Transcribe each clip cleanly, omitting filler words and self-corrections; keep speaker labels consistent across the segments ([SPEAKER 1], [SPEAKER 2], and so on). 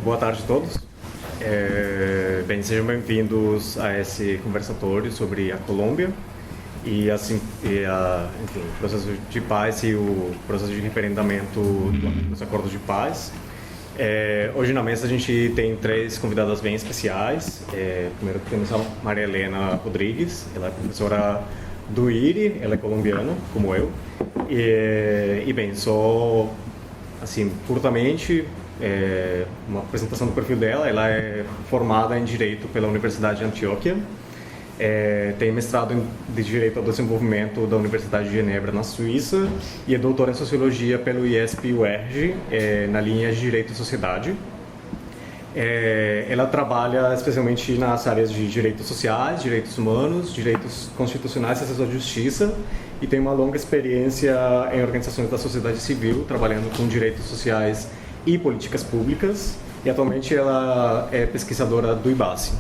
[SPEAKER 1] Boa tarde a todos. Bem, sejam bem-vindos a esse conversatório sobre a Colômbia e, enfim, o processo de paz e o processo de referendamento dos acordos de paz. Hoje na mesa a gente tem três convidadas bem especiais. Primeiro temos a Maria Helena Rodrigues, ela é professora do IRI, ela é colombiana, como eu. E bem, só assim, curtamente, uma apresentação do perfil dela. Ela é formada em Direito pela Universidade de Antioquia, tem mestrado de Direito ao Desenvolvimento da Universidade de Genebra, na Suíça, e é doutora em Sociologia pelo IESP-UERJ, na linha de Direito e Sociedade. Ela trabalha especialmente nas áreas de direitos sociais, direitos humanos, direitos constitucionais e acesso à justiça, e tem uma longa experiência em organizações da sociedade civil, trabalhando com direitos sociais e políticas públicas, e atualmente ela é pesquisadora do IBACE.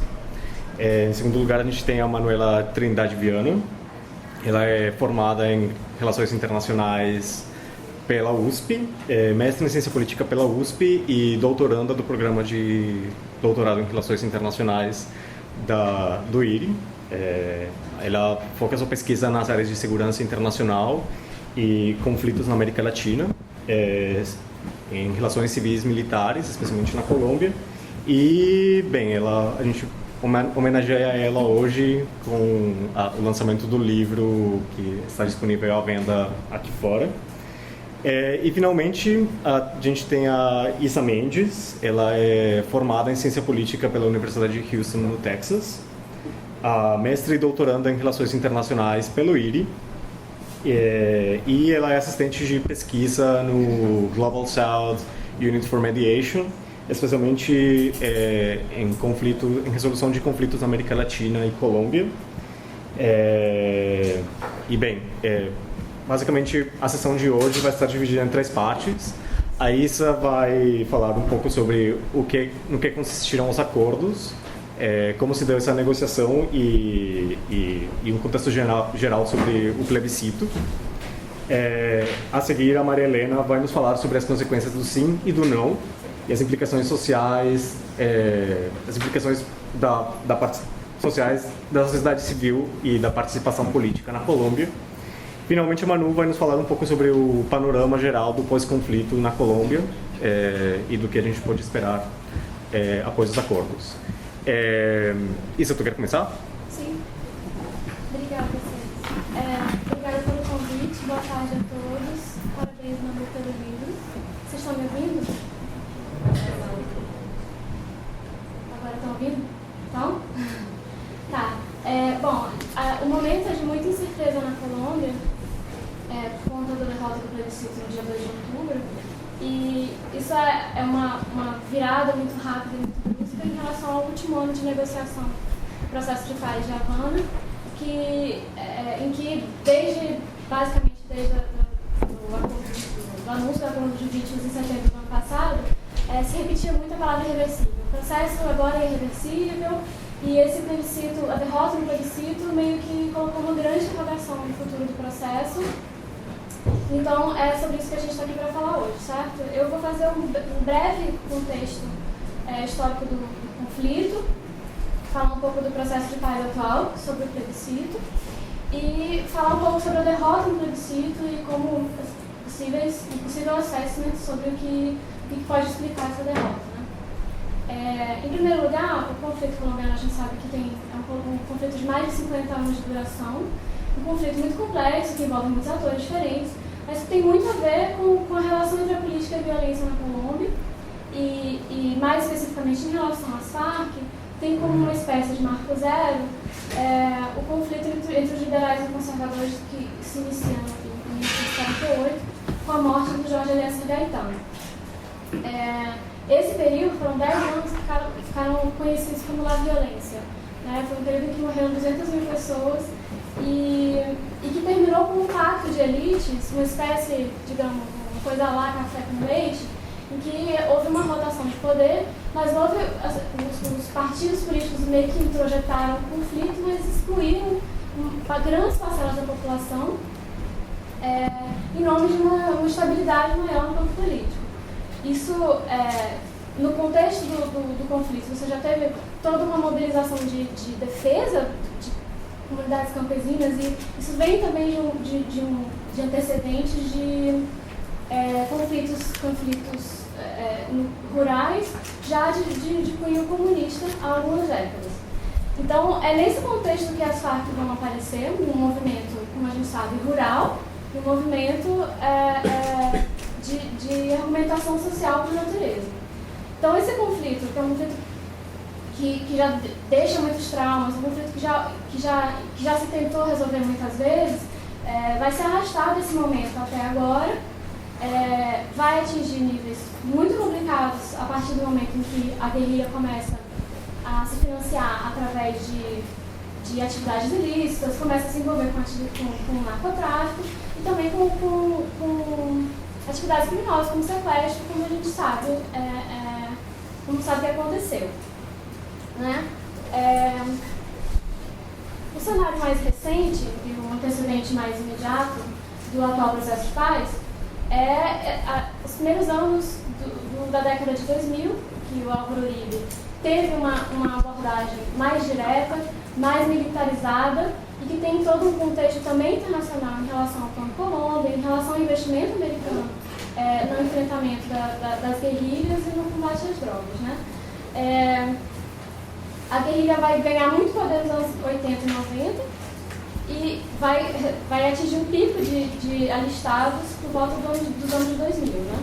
[SPEAKER 1] Em segundo lugar, a gente tem a Manuela Trindade Viana. Ela é formada em Relações Internacionais pela USP, mestre em Ciência Política pela USP e doutoranda do programa de doutorado em Relações Internacionais do IRI. Ela foca sua pesquisa nas áreas de segurança internacional e conflitos na América Latina, em relações civis militares, especialmente na Colômbia. E, bem, a gente homenageia ela hoje com o lançamento do livro que está disponível à venda aqui fora. E, finalmente, a gente tem a Isa Mendes. Ela é formada em Ciência Política pela Universidade de Houston, no Texas, mestre e doutoranda em Relações Internacionais pelo IRI, e ela é assistente de pesquisa no Global South Unit for Mediation, especialmente em resolução de conflitos na América Latina e Colômbia. E, bem, basicamente, a sessão de hoje vai estar dividida em três partes. A Isa vai falar um pouco sobre no que consistiram os acordos, como se deu essa negociação e um contexto geral sobre o plebiscito. A seguir, a Maria Helena vai nos falar sobre as consequências do sim e do não, e as implicações sociais, as implicações sociais da sociedade civil e da participação política na Colômbia. Finalmente, a Manu vai nos falar um pouco sobre o panorama geral do pós-conflito na Colômbia e do que a gente pode esperar após os acordos. Isa, tu quer começar?
[SPEAKER 2] Sim. Obrigada, vocês. Obrigada pelo convite. Boa tarde a todos. Parabéns, Manu, pelo livro. Vocês estão me ouvindo? Agora estão ouvindo? Então? Tá. Bom, o momento é de muita incerteza na Colômbia, por conta da derrota do plebiscito no dia 2 de outubro. E isso é uma virada muito rápida e muito brusca em relação ao último ano de negociação do processo de paz de Havana, em que basicamente desde o anúncio do acordo de vítimas em setembro do ano passado, se repetia muito a palavra irreversível. O processo agora é irreversível, e esse plebiscito, a derrota no plebiscito, meio que colocou uma grande interrogação no futuro do processo. Então, é sobre isso que a gente está aqui para falar hoje, certo? Eu vou fazer um breve contexto histórico do conflito, falar um pouco do processo de paz atual, sobre o plebiscito, e falar um pouco sobre a derrota no plebiscito e como possível assessment sobre o que pode explicar essa derrota. Em primeiro lugar, o conflito colombiano, a gente sabe que é um conflito de mais de 50 anos de duração, um conflito muito complexo, que envolve muitos atores diferentes, mas que tem muito a ver com a relação entre a política e a violência na Colômbia, e mais especificamente em relação às Farc, tem como uma espécie de marco zero o conflito entre os liberais e conservadores que se inicia em 1948, com a morte do Jorge Eliécer Gaitán. Esse período, foram 10 anos que ficaram conhecidos como La Violência. Foi um período em que morreram 200 mil pessoas e que terminou com um pacto de elites, uma espécie, digamos, uma coisa lá, café com leite, em que houve uma rotação de poder, mas os partidos políticos meio que introjetaram o conflito, mas excluíram grandes parcelas da população em nome de uma estabilidade maior no campo político. Isso no contexto do conflito, você já teve toda uma mobilização de defesa de comunidades campesinas, e isso vem também de antecedentes de conflitos rurais, já de cunho comunista há algumas décadas. Então, é nesse contexto que as Farc vão aparecer, um movimento, como a gente sabe, rural, e um movimento de argumentação social por natureza. Então, esse conflito, que é um conflito que já deixa muitos traumas, um conflito que já se tentou resolver muitas vezes, vai se arrastar desse momento até agora, vai atingir níveis muito complicados a partir do momento em que a guerrilha começa a se financiar através de atividades ilícitas, começa a se envolver com narcotráfico e também com atividades criminosas, como sequestro, como a gente sabe, como sabe que aconteceu. Né? O cenário mais recente e o antecedente mais imediato do atual processo de paz os primeiros anos da década de 2000, que o Álvaro Uribe teve uma abordagem mais direta, mais militarizada e que tem todo um contexto também internacional em relação ao Plano Colômbia, em relação ao investimento americano no enfrentamento das guerrilhas e no combate às drogas. Né? A guerrilha vai ganhar muito poder nos anos 80 e 90 e vai atingir um pico de alistados por volta dos anos 2000. Né?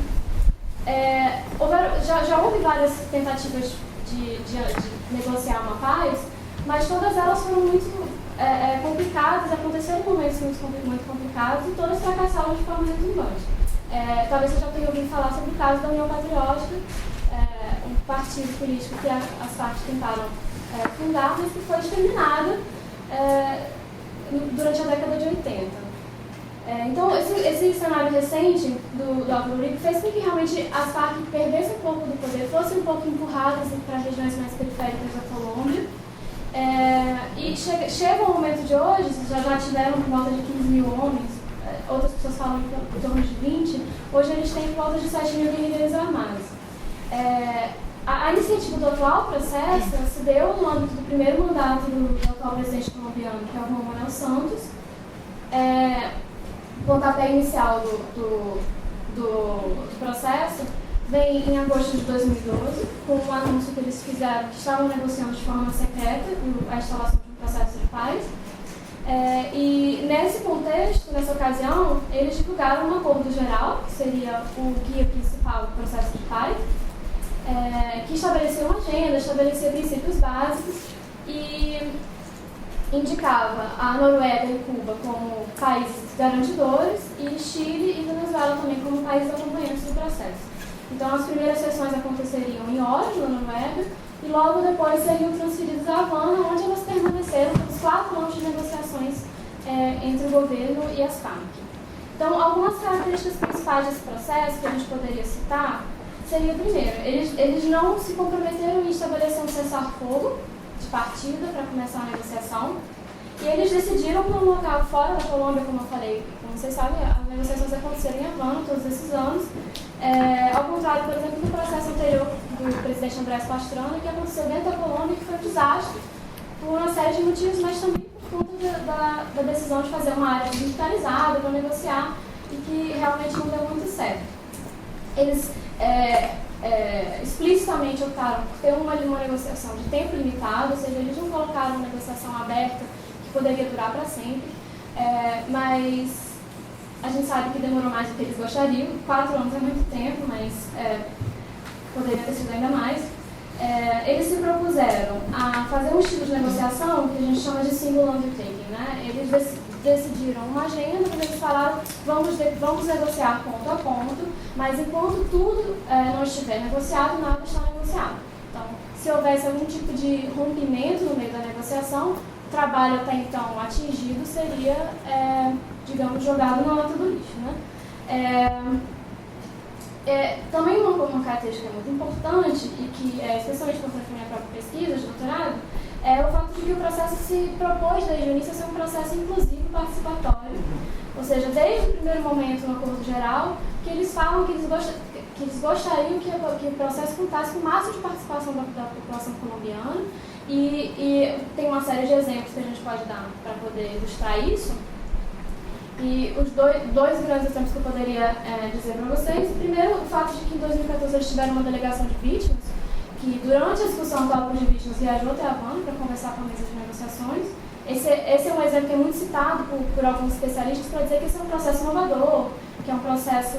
[SPEAKER 2] Já houve várias tentativas de negociar uma paz, mas todas elas foram muito complicadas, aconteceram momentos muito complicados e todas fracassaram de forma retumbante. Talvez você já tenha ouvido falar sobre o caso da União Patriótica, um partido político que as Farc tentaram fundar, mas que foi exterminada durante a década de 80. Então, esse cenário recente do Álvaro Uribe fez com que realmente as Farc perdessem um pouco do poder, fossem um pouco empurradas para regiões mais periféricas da Colômbia. E chega o momento de hoje, já tiveram por volta de 15 mil homens, outras pessoas falam em torno de 20, hoje eles têm por volta de 7 mil guerrilheiros armados. A iniciativa do atual processo se deu no âmbito do primeiro mandato do atual presidente colombiano, que é o Juan Manuel Santos. O pontapé inicial do processo vem em agosto de 2012, com um anúncio que eles fizeram que estavam negociando de forma secreta a instalação de um processo de paz. E nesse contexto, nessa ocasião, eles divulgaram um acordo geral, que seria o guia principal do processo de paz, que estabelecia uma agenda, estabelecia princípios básicos e indicava a Noruega e Cuba como países garantidores e Chile e Venezuela também como países acompanhantes do processo. Então, as primeiras sessões aconteceriam em Oslo, na Noruega, e logo depois seriam transferidas a Havana, onde elas permaneceram pelos 4 anos de negociações entre o governo e as Farc. Então, algumas características principais desse processo que a gente poderia citar seria, primeiro, eles não se comprometeram em estabelecer um cessar-fogo de partida para começar a negociação, e eles decidiram por um local fora da Colômbia, como eu falei, como vocês sabem, as negociações aconteceram em Havana todos esses anos, ao contrário, por exemplo, do processo anterior do presidente Andrés Pastrana, que aconteceu dentro da Colômbia, que foi um desastre por uma série de motivos, mas também por conta da decisão de fazer uma área militarizada para negociar e que realmente não deu muito certo. Eles explicitamente optaram por ter uma negociação de tempo limitado, ou seja, eles não colocaram uma negociação aberta que poderia durar para sempre, mas a gente sabe que demorou mais do que eles gostariam. 4 anos é muito tempo, mas poderia ter sido ainda mais. Eles se propuseram a fazer um estilo de negociação que a gente chama de single undertaking, né? Eles decidiram uma agenda, onde eles falaram vamos negociar ponto a ponto, mas enquanto tudo não estiver negociado, nada está negociado. Então, se houvesse algum tipo de rompimento no meio da negociação, o trabalho até então atingido seria, digamos, jogado na lata do lixo, né? Também uma característica muito importante e que é especialmente importante para a minha própria pesquisa de doutorado é o fato de que o processo se propôs desde o início a ser um processo inclusivo e participatório. Ou seja, desde o primeiro momento no acordo geral, que eles falam que eles que eles gostariam que o processo contasse com o máximo de participação da população colombiana, e tem uma série de exemplos que a gente pode dar para poder ilustrar isso. E os dois grandes exemplos que eu poderia dizer para vocês: primeiro, o fato de que em 2014 eles tiveram uma delegação de vítimas, que durante a discussão do álbum de vítimas viajou até a Havana para conversar com a mesa de negociações. Esse é um exemplo que é muito citado por alguns especialistas para dizer que esse é um processo inovador, que é um processo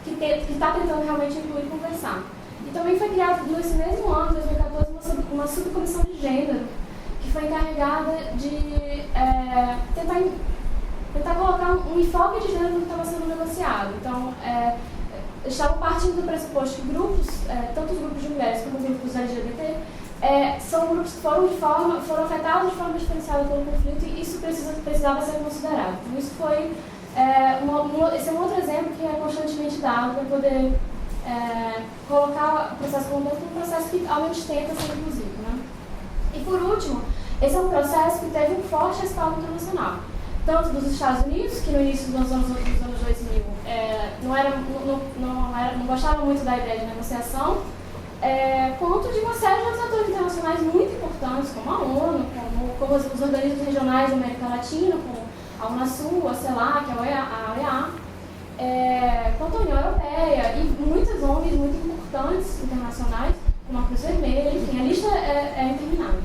[SPEAKER 2] que está tentando realmente incluir e conversar. E também foi criado nesse mesmo ano, 2014, uma subcomissão de gênero, que foi encarregada de tentar colocar um enfoque de gênero no que estava sendo negociado. Então, estavam partindo do pressuposto que grupos, tanto os grupos de mulheres como os grupos LGBT, são grupos que foram afetados de forma diferenciada pelo conflito, e isso precisava ser considerado. Então, isso foi esse é um outro exemplo que é constantemente dado para poder colocar o processo colombiano como um processo que ao menos tenta ser inclusivo, né? E por último, esse é um processo que teve um forte respaldo internacional, tanto dos Estados Unidos, que no início dos anos 2000 não gostavam muito da ideia de negociação, quanto de uma série de outros atores internacionais muito importantes, como a ONU, como os organismos regionais da América Latina, como a Unasul, a CELAC, a OEA, quanto a União Europeia e muitas ONGs muito importantes internacionais, como a Cruz Vermelha, enfim, a lista é interminável.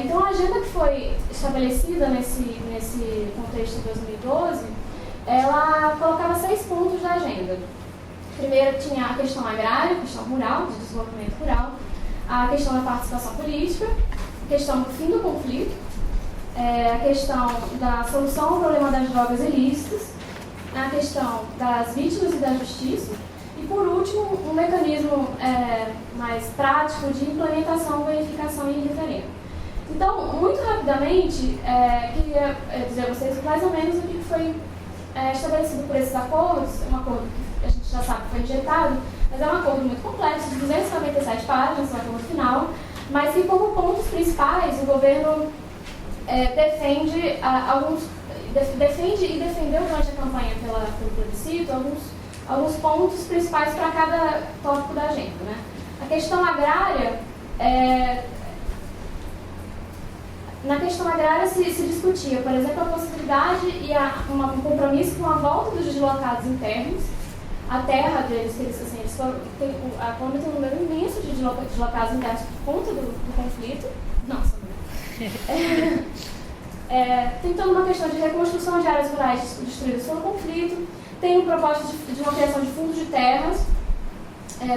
[SPEAKER 2] Então, a agenda que foi estabelecida nesse contexto de 2012, ela colocava 6 pontos da agenda. Primeiro, tinha a questão agrária, a questão rural, de desenvolvimento rural, a questão da participação política, a questão do fim do conflito, a questão da solução ao problema das drogas ilícitas, a questão das vítimas e da justiça, e, por último, um mecanismo mais prático de implementação, verificação e referendo. Então, muito rapidamente, queria dizer a vocês mais ou menos o que foi estabelecido por esses acordos. Um acordo que a gente já sabe que foi injetado, mas é um acordo muito complexo, de 297 páginas, um acordo final, mas que, como pontos principais, o governo defende e defendeu durante a campanha pelo plebiscito alguns pontos principais para cada tópico da agenda, né? A questão agrária, na questão agrária se discutia, por exemplo, a possibilidade e um compromisso com a volta dos deslocados internos. A terra deles, a Colômbia tem um número imenso de deslocados internos por conta do conflito. Nossa, tem toda uma questão de reconstrução de áreas rurais destruídas pelo conflito. Tem um propósito de uma criação de fundos de terras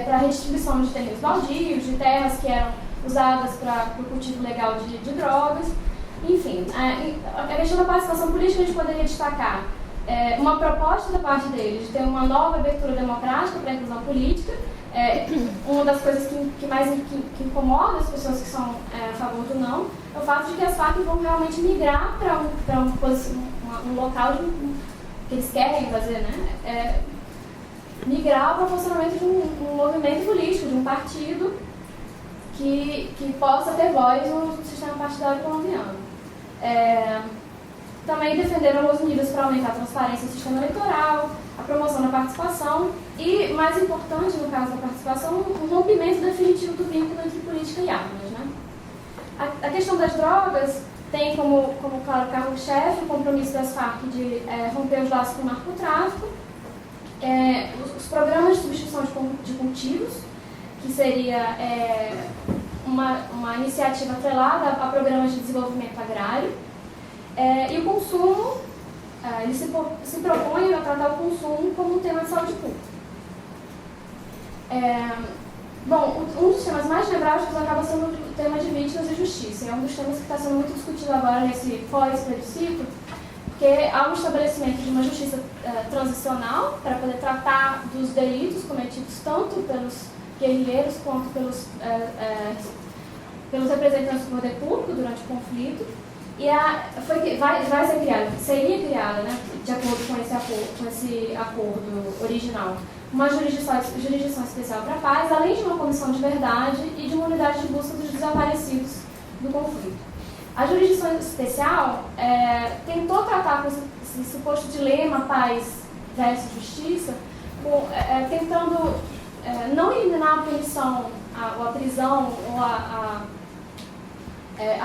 [SPEAKER 2] para a redistribuição de terrenos baldios, de terras que eram usadas para o cultivo legal de drogas. Enfim, a questão da participação política a gente poderia destacar uma proposta da parte deles de ter uma nova abertura democrática para a inclusão política. Uma das coisas que mais incomoda as pessoas que são a favor do não é o fato de que as Farc vão realmente migrar para um local que eles querem fazer, né? Migrar para o funcionamento de um movimento político, de um partido que possa ter voz no sistema partidário colombiano. Também defenderam as medidas para aumentar a transparência do sistema eleitoral, a promoção da participação e, mais importante no caso da participação, um rompimento definitivo do vínculo entre política e armas, né? A questão das drogas tem como claro, carro-chefe o compromisso das Farc de romper os laços com o narcotráfico, os programas de substituição de cultivos, que seria uma iniciativa atrelada a programas de desenvolvimento agrário, e o consumo, ele se propõe a tratar o consumo como um tema de saúde pública. Bom, um dos temas mais nevrálgicos acaba sendo o tema de vítimas e justiça. É um dos temas que está sendo muito discutido agora nesse pós-plebiscito, porque há um estabelecimento de uma justiça transicional para poder tratar dos delitos cometidos tanto pelos guerrilheiros quanto pelos representantes do poder público durante o conflito. E vai ser criada, seria criada, né, de acordo com esse acordo original, uma jurisdição especial para a paz, além de uma comissão de verdade e de uma unidade de busca dos desaparecidos do conflito. A jurisdição especial tentou tratar com esse suposto dilema paz versus justiça, tentando não eliminar a punição, a prisão ou a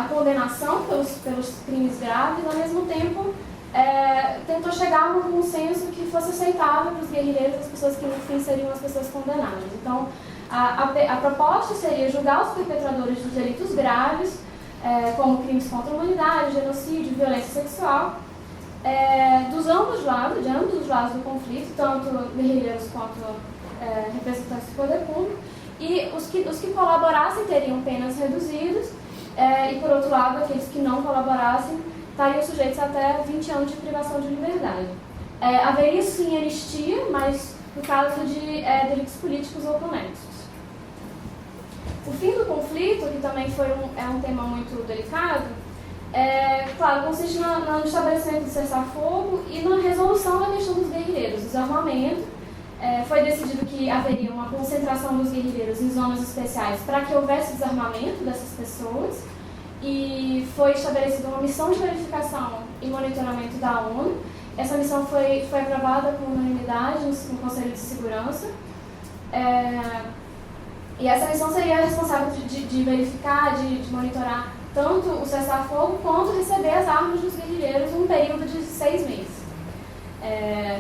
[SPEAKER 2] condenação pelos crimes graves, ao mesmo tempo tentou chegar a um consenso que fosse aceitável para os guerrilheiros, as pessoas que no fim seriam as pessoas condenadas. Então, a proposta seria julgar os perpetradores dos delitos graves, como crimes contra a humanidade, genocídio, violência sexual, de ambos os lados do conflito, tanto guerrilheiros quanto representantes do poder público, e os que colaborassem teriam penas reduzidas, e por outro lado, aqueles que não colaborassem estariam sujeitos até 20 anos de privação de liberdade. Haveria sim anistia, mas no caso de delitos políticos ou conexos. O fim do conflito, que também é um tema muito delicado, claro, consiste no estabelecimento do cessar-fogo e na resolução da questão dos guerrilheiros, desarmamento. Foi decidido que haveria uma concentração dos guerrilheiros em zonas especiais para que houvesse desarmamento dessas pessoas, e foi estabelecida uma missão de verificação e monitoramento da ONU. Essa missão foi aprovada por unanimidade no Conselho de Segurança. E essa missão seria responsável de verificar, de monitorar tanto o cessar-fogo quanto receber as armas dos guerrilheiros num período de 6 meses.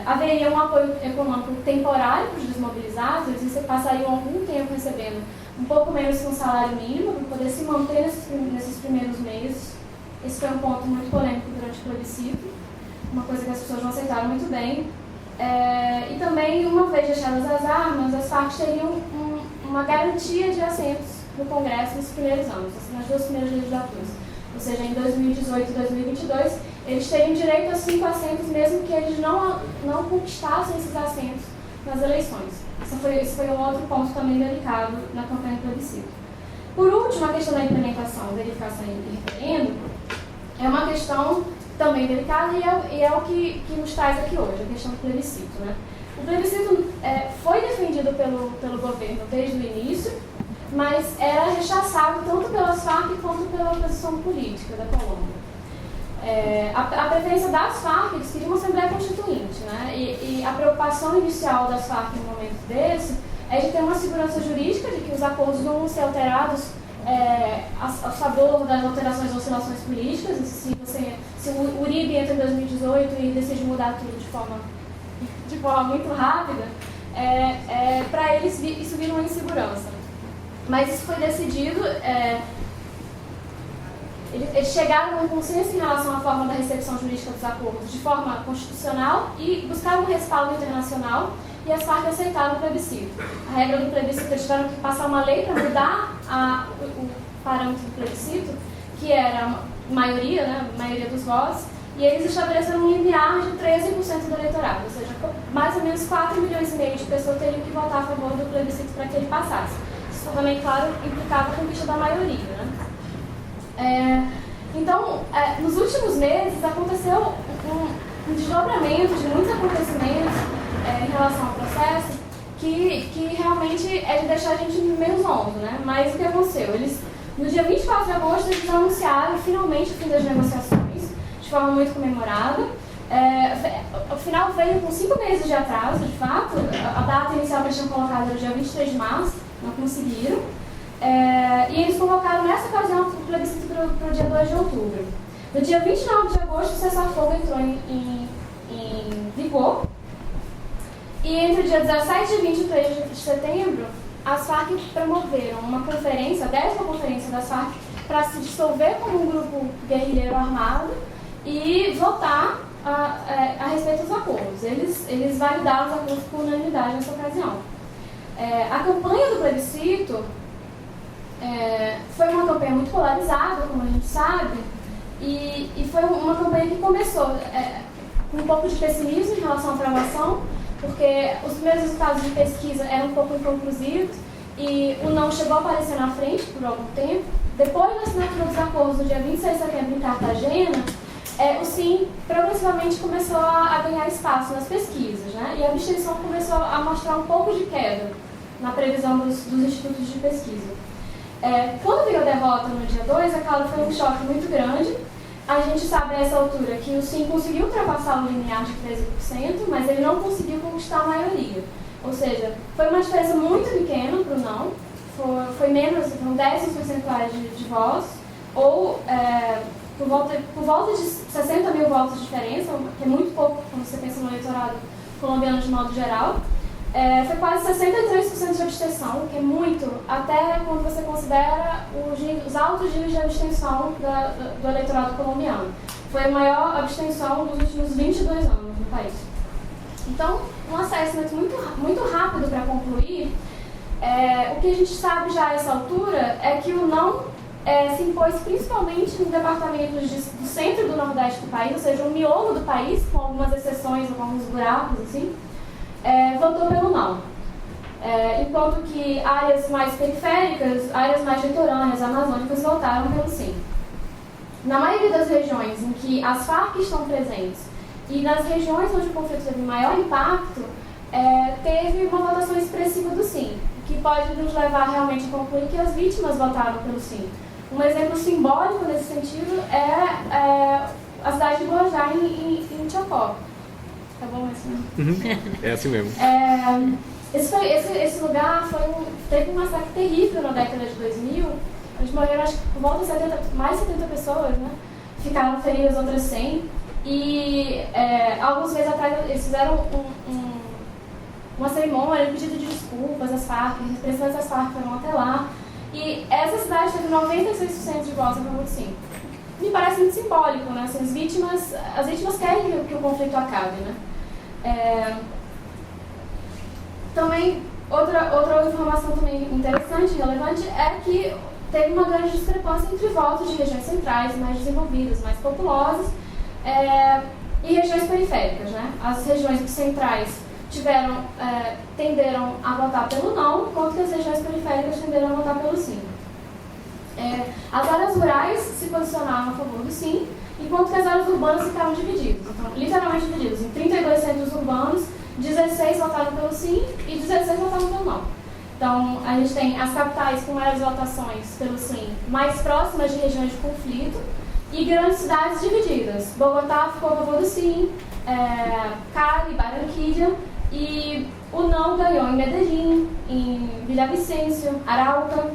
[SPEAKER 2] Haveria um apoio econômico temporário para os desmobilizados, eles passariam algum tempo recebendo um pouco menos que um salário mínimo para poder se manter nesses primeiros meses. Esse foi um ponto muito polêmico durante o plebiscito, uma coisa que as pessoas não aceitaram muito bem. E também, uma vez deixadas as armas, as Farc teriam uma garantia de assentos no Congresso nos primeiros anos, nas 2 primeiras legislaturas. Ou seja, em 2018 e 2022, eles teriam direito a 5 assentos, mesmo que eles não conquistassem esses assentos nas eleições. Esse foi um outro ponto também delicado na campanha do plebiscito. Por último, a questão da implementação, verificação e referendo é uma questão também delicada e é o que nos traz aqui hoje, a questão do plebiscito, né? O plebiscito foi defendido pelo governo desde o início, mas era rechaçado tanto pelas Farc quanto pela oposição política da Colômbia. A preferência das Farc, eles queriam uma Assembleia Constituinte, né? E a preocupação inicial das Farc no momento desse é de ter uma segurança jurídica, de que os acordos não vão ser alterados a favor das alterações e oscilações políticas. Se o Uribe entra em 2018 e decide mudar tudo de forma muito rápida, para eles isso vira uma insegurança. Mas isso foi decidido, eles chegaram a um consenso em relação à forma da recepção jurídica dos acordos de forma constitucional e buscaram um respaldo internacional, e as Farc aceitaram o plebiscito. A regra do plebiscito, eles tiveram que passar uma lei para mudar o parâmetro do plebiscito, que era maioria, né, maioria dos votos, e eles estabeleceram um limiar de 13% do eleitorado, ou seja, mais ou menos 4,5 milhões de pessoas teriam que votar a favor do plebiscito para que ele passasse. Isso também, claro, implicava a conquista da maioria, né? Então, nos últimos meses aconteceu um desdobramento de muitos acontecimentos em relação ao processo que realmente é de deixar a gente meio zonzo, né? Mas o que aconteceu? No dia 24 de agosto, eles anunciaram finalmente o fim das negociações, de forma muito comemorada. O final veio com 5 meses de atraso, de fato. A data inicial que eles tinham colocado era o dia 23 de março, não conseguiram. E eles convocaram nessa ocasião o plebiscito para o dia 2 de outubro. No dia 29 de agosto, o cessar-fogo entrou em vigor. E entre o dia 17 e 23 de setembro, as Farc promoveram uma conferência, a 10ª conferência das Farc, para se dissolver como um grupo guerrilheiro armado e votar a respeito dos acordos. Eles validaram os acordos por unanimidade nessa ocasião. A campanha do plebiscito foi uma campanha muito polarizada, como a gente sabe, e foi uma campanha que começou com um pouco de pessimismo em relação à aprovação, porque os primeiros resultados de pesquisa eram um pouco inconclusivos e o não chegou a aparecer na frente por algum tempo. Depois da assinatura dos acordos no dia 26 de setembro em Cartagena, o sim progressivamente começou a ganhar espaço nas pesquisas, né? E a abstenção começou a mostrar um pouco de queda na previsão dos institutos de pesquisa. Quando veio a derrota no dia 2, é claro, foi um choque muito grande. A gente sabe a essa altura que o sim conseguiu ultrapassar o limiar de 13%, mas ele não conseguiu conquistar a maioria. Ou seja, foi uma diferença muito pequena para o não, foi menos, foram 10 percentuais de votos, ou por volta de 60 mil votos de diferença, que é muito pouco quando você pensa no eleitorado colombiano de modo geral. Foi quase 63% de abstenção, que é muito, até quando você considera os altos níveis de abstenção do eleitorado colombiano. Foi a maior abstenção dos últimos 22 anos no país. Então, um assessment muito rápido para concluir, o que a gente sabe já a essa altura é que o não se impôs principalmente em departamentos do centro e do nordeste do país, ou seja, o miolo do país, com algumas exceções, com alguns buracos, assim, votou pelo não. Enquanto que áreas mais periféricas, áreas mais litorâneas, amazônicas, votaram pelo sim. Na maioria das regiões em que as Farc estão presentes e nas regiões onde o conflito teve maior impacto, teve uma votação expressiva do sim, que pode nos levar realmente a concluir que as vítimas votaram pelo sim. Um exemplo simbólico nesse sentido é a cidade de Guarujá, em Chocó. Tá bom assim?
[SPEAKER 1] É assim mesmo.
[SPEAKER 2] Esse lugar teve um massacre terrível na década de 2000. A gente morreram, acho que por volta de mais de 70 pessoas, né? Ficaram feridas, outras 100. E alguns meses atrás eles fizeram uma cerimônia, um pedido de desculpas às Farc, representantes das Farc foram até lá. E essa cidade teve 96% de votos a favor do sim. Me parece muito simbólico, né? Assim, as vítimas querem que o conflito acabe, né? Também, outra informação também interessante e relevante é que teve uma grande discrepância entre votos de regiões centrais, mais desenvolvidas, mais populosas, e regiões periféricas, né? As regiões centrais tenderam a votar pelo não, enquanto que as regiões periféricas tenderam a votar pelo sim. As áreas rurais se posicionaram a favor do sim, enquanto que as áreas urbanas ficaram divididas. Então, literalmente divididas. Em 32 centros urbanos, 16 votaram pelo sim e 16 votaram pelo não. Então, a gente tem as capitais com maiores votações pelo sim, mais próximas de regiões de conflito, e grandes cidades divididas. Bogotá ficou a favor do sim, Cali, Barranquilla, e o não ganhou em Medellín, em Villavicencio, Arauca.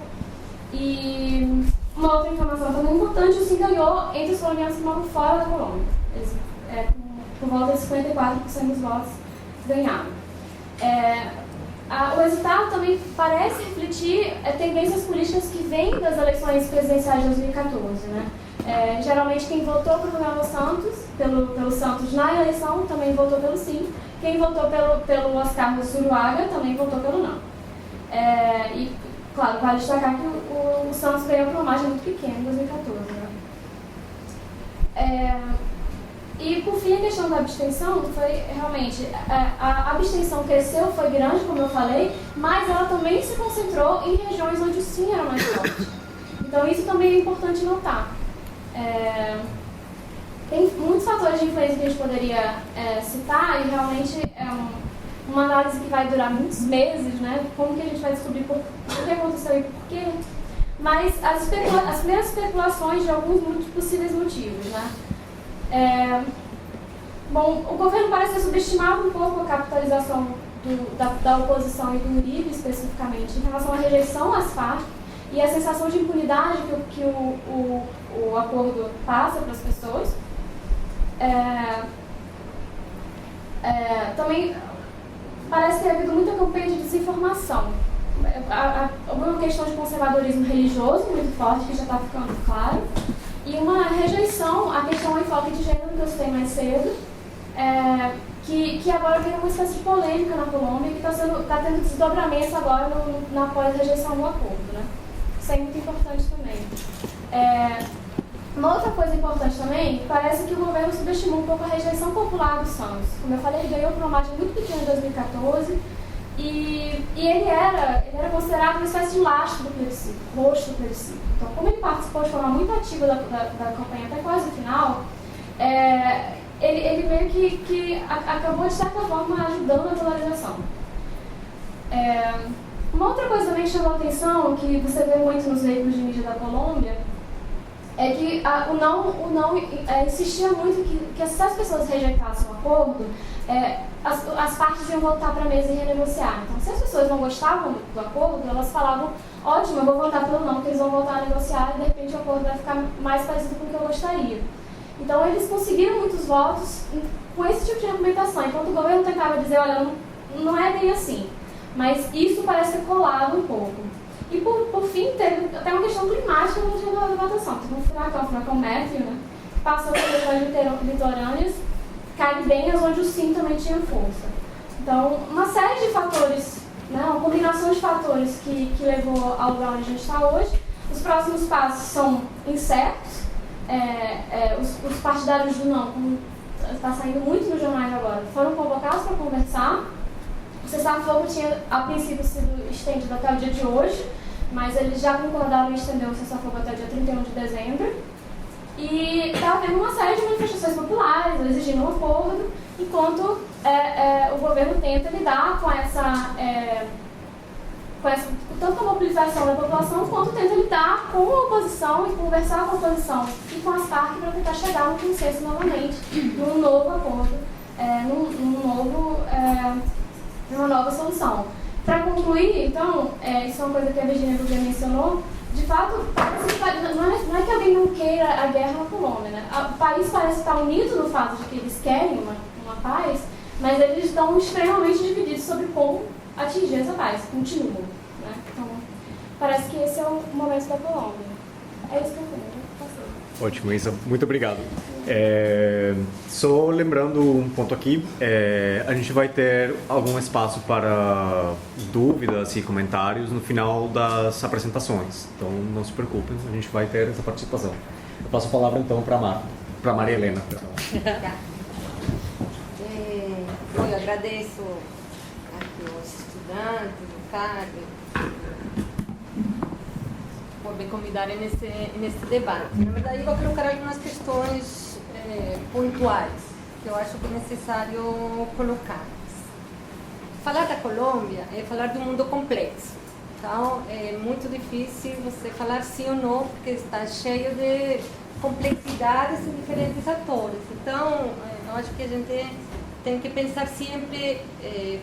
[SPEAKER 2] E uma outra informação também importante, o sim ganhou entre os colombianos que moram fora da Colômbia. Eles, por volta de 54% dos votos ganharam. O resultado também parece refletir tendências políticas que vêm das eleições presidenciais de 2014, né? Geralmente quem votou pelo Santos na eleição também votou pelo sim. Quem votou pelo Oscar Zuluaga também votou pelo não. E, claro, vale destacar que o Santos ganhou por uma margem muito pequena em 2014. Né? E, por fim, a questão da abstenção foi realmente... a abstenção cresceu, foi grande, como eu falei, mas ela também se concentrou em regiões onde o sim era mais forte. Então, isso também é importante notar. Tem muitos fatores de influência que a gente poderia citar, e realmente uma análise que vai durar muitos meses, né? Como que a gente vai descobrir o que aconteceu e por quê. Mas as primeiras especulações de alguns possíveis motivos, né? Bom, o governo parece ter subestimado um pouco a capitalização da oposição e do Uribe, especificamente, em relação à rejeição às Farc e a sensação de impunidade que o acordo passa para as pessoas. Também parece ter havido muita campanha de desinformação. Uma questão de conservadorismo religioso muito forte, que já está ficando claro, e uma rejeição à questão do enfoque de gênero que eu citei mais cedo, que agora vira uma espécie de polêmica na Colômbia, que está tendo desdobramentos agora na pós-rejeição do acordo. Né? Isso é muito importante também. Uma outra coisa importante também, parece que o governo subestimou um pouco a rejeição popular do Santos. Como eu falei, ele ganhou por uma margem muito pequena em 2014, e ele era considerado uma espécie de lastro do plebiscito, rosto do plebiscito. Então, como ele participou de forma muito ativa da campanha até quase o final, ele meio que acabou, de certa forma, ajudando a polarização. Uma outra coisa também que chamou a atenção, que você vê muito nos veículos de mídia da Colômbia, é que o não insistia muito que se as pessoas rejeitassem o acordo, as partes iam voltar para a mesa e renegociar. Então, se as pessoas não gostavam do acordo, elas falavam, ótimo, eu vou votar pelo não, porque eles vão voltar a negociar e de repente o acordo vai ficar mais parecido com o que eu gostaria. Então, eles conseguiram muitos votos com esse tipo de argumentação, enquanto o governo tentava dizer, olha, não é bem assim. Mas isso parece ter colado um pouco. E por fim, teve até uma questão climática no dia da votação. Teve um furacão Matthew, né, que passou por regiões litorâneas, caribenhas, onde o sim também tinha força. Então, uma série de fatores, né, uma combinação de fatores que levou ao lugar onde a gente está hoje. Os próximos passos são incertos. Os partidários do não, como está saindo muito nos jornais agora, foram convocados para conversar. O cessar-fogo tinha, a princípio, sido estendido até o dia de hoje, mas eles já concordaram em estender o cessar-fogo até o dia 31 de dezembro. E está havendo uma série de manifestações populares exigindo um acordo, enquanto o governo tenta lidar com tanto com a mobilização da população, quanto tenta lidar com a oposição e conversar com a oposição e com as Farc para tentar chegar a um consenso novamente, num novo acordo, numa nova solução. Para concluir, então, isso é uma coisa que a Virginia Gouveia mencionou, de fato, não é que alguém não queira a guerra na Colômbia, né? O país parece estar unido no fato de que eles querem uma paz, mas eles estão extremamente divididos sobre como atingir essa paz, continuam, né? Então, parece que esse é o momento da Colômbia. É isso que eu tenho.
[SPEAKER 1] Ótimo, Isa. Muito obrigado. Só lembrando um ponto aqui, a gente vai ter algum espaço para dúvidas e comentários no final das apresentações. Então, não se preocupem, a gente vai ter essa participação. Eu passo a palavra, então, para Maria Helena.
[SPEAKER 3] Eu agradeço aqui aos estudantes, o Carlos, por me convidarem nesse debate. Na verdade, eu vou colocar algumas questões pontuais que eu acho que é necessário colocar. Falar da Colômbia é falar de um mundo complexo. Então, é muito difícil você falar sim ou não, porque está cheio de complexidades e diferentes atores. Então, eu acho que a gente tem que pensar sempre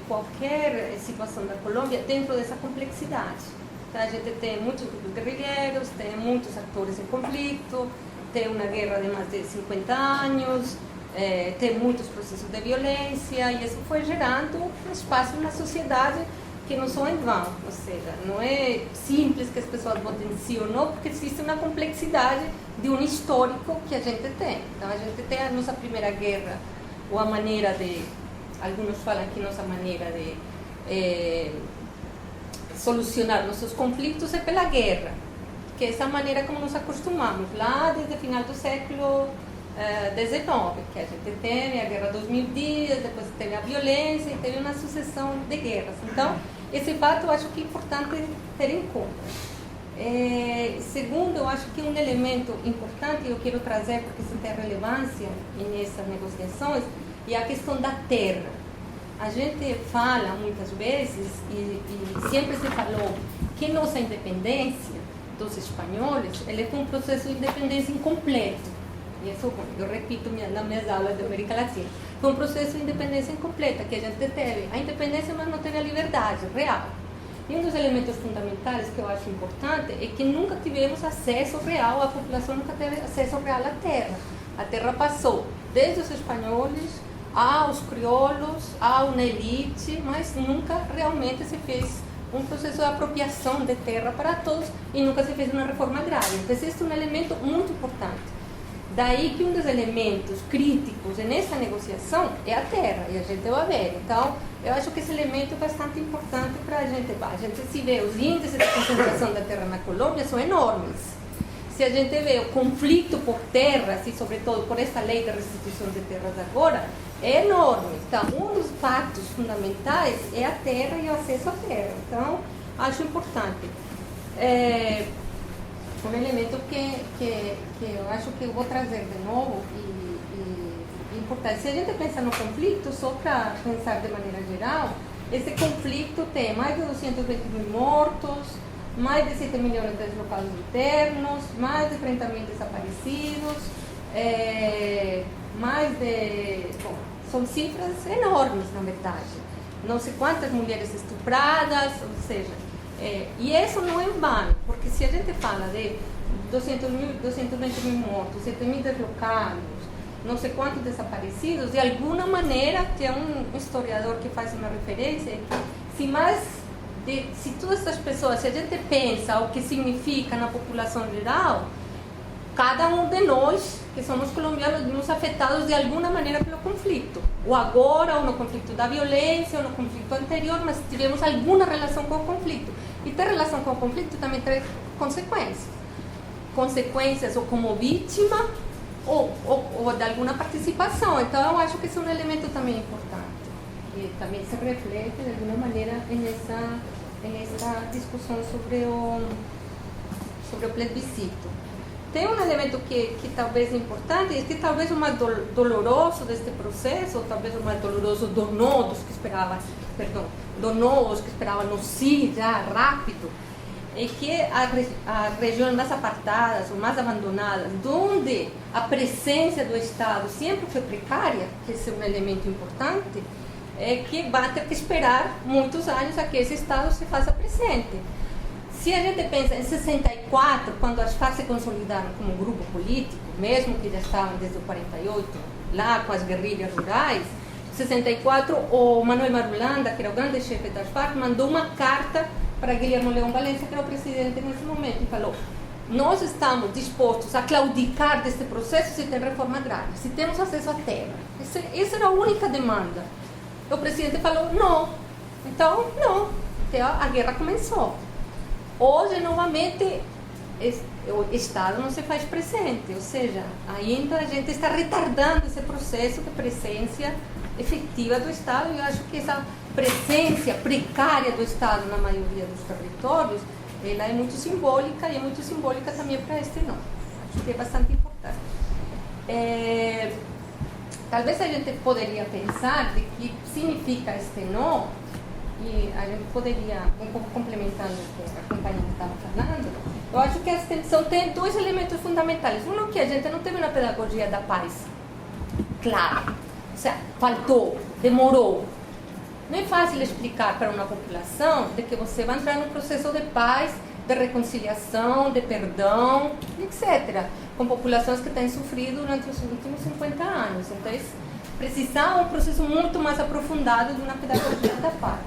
[SPEAKER 3] qualquer situação da Colômbia dentro dessa complexidade. A gente tem muitos grupos guerrilheiros, tem muitos atores em conflito, tem uma guerra de mais de 50 anos, tem muitos processos de violência, e isso foi gerando um espaço na sociedade que não são em vão. Ou seja, não é simples que as pessoas votem sim ou não, porque existe uma complexidade de um histórico que a gente tem. Então, a gente tem a nossa primeira guerra, ou a maneira de, alguns falam que nossa maneira de solucionar nossos conflitos é pela guerra, que é essa maneira como nos acostumamos, lá desde o final do século XIX, que a gente teve a Guerra dos Mil Dias, depois teve a violência e teve uma sucessão de guerras. Então, esse fato eu acho que é importante ter em conta. Segundo, eu acho que um elemento importante, eu quero trazer porque isso tem relevância nessas negociações, é a questão da terra. A gente fala muitas vezes, e sempre se falou, que nossa independência dos espanhóis, ele foi um processo de independência incompleto. E isso eu repito nas minhas aulas de América Latina. Foi um processo de independência incompleta, que a gente teve a independência, mas não teve a liberdade real. E um dos elementos fundamentais que eu acho importante é que nunca tivemos acesso real, a população nunca teve acesso real à terra. A terra passou desde os espanhóis aos crioulos, a uma elite, mas nunca realmente se fez um processo de apropriação de terra para todos e nunca se fez uma reforma agrária. Então, esse é um elemento muito importante. Daí que um dos elementos críticos nessa negociação é a terra, e a gente vai ver. Então, eu acho que esse elemento é bastante importante para a gente. A gente se vê, os índices de concentração da terra na Colômbia são enormes. Se a gente vê o conflito por terras, e sobretudo por esta lei de restituição de terras agora, é enorme. Então, um dos fatos fundamentais é a terra e o acesso à terra. Então, acho importante. Um elemento que eu acho que eu vou trazer de novo e importante. Se a gente pensa no conflito, só para pensar de maneira geral, esse conflito tem mais de 220 mil mortos, mais de 7 milhões de deslocados internos, mais de 30 mil desaparecidos, mais de são cifras enormes, na verdade. Não sei quantas mulheres estupradas, ou seja, e isso não é vano, porque se a gente fala de 220 mil mortos, 7 mil deslocados, não sei quantos desaparecidos, de alguma maneira, tem um historiador que faz uma referência, que se todas essas pessoas, se a gente pensa o que significa na população geral, cada um de nós, que somos colombianos, vimos afetados de alguma maneira pelo conflito. Ou agora, ou no conflito da violência, ou no conflito anterior, mas tivemos alguma relação com o conflito. E ter relação com o conflito também traz consequências. Consequências ou como vítima, ou de alguma participação. Então, eu acho que esse é um elemento também importante. E também se reflete, de alguma maneira, nessa discussão sobre o plebiscito. Tem um elemento que talvez é importante, e que talvez o mais doloroso deste processo, ou talvez o mais doloroso dos que esperavam no sim já rápido, é que as regiões mais apartadas ou mais abandonadas, onde a presença do Estado sempre foi precária, que esse é um elemento importante, é que vai ter que esperar muitos anos a que esse Estado se faça presente. Se a gente pensa em 64, quando as FARC se consolidaram como grupo político, mesmo que já estavam desde o 48, lá com as guerrilhas rurais, em 64, o Manuel Marulanda, que era o grande chefe das FARC, mandou uma carta para Guilherme Leão Valência, que era o presidente nesse momento, e falou: nós estamos dispostos a claudicar deste processo se tem reforma agrária, se temos acesso à terra. Essa era a única demanda. O presidente falou: não. Então, não. Então, a guerra começou. Hoje, novamente, o Estado não se faz presente, ou seja, ainda a gente está retardando esse processo de presença efetiva do Estado, e eu acho que essa presença precária do Estado na maioria dos territórios, ela é muito simbólica, e é muito simbólica também para este não. Acho que é bastante importante. Talvez a gente poderia pensar de que significa este não, e a gente poderia, um pouco complementando o que a companheira estava falando, eu acho que a extensão tem dois elementos fundamentais. Um, que a gente não teve uma pedagogia da paz clara, ou seja, faltou, demorou. Não é fácil explicar para uma população de que você vai entrar num processo de paz, de reconciliação, de perdão, etc., com populações que têm sofrido durante os últimos 50 anos. Então, precisava um processo muito mais aprofundado de uma pedagogia da paz.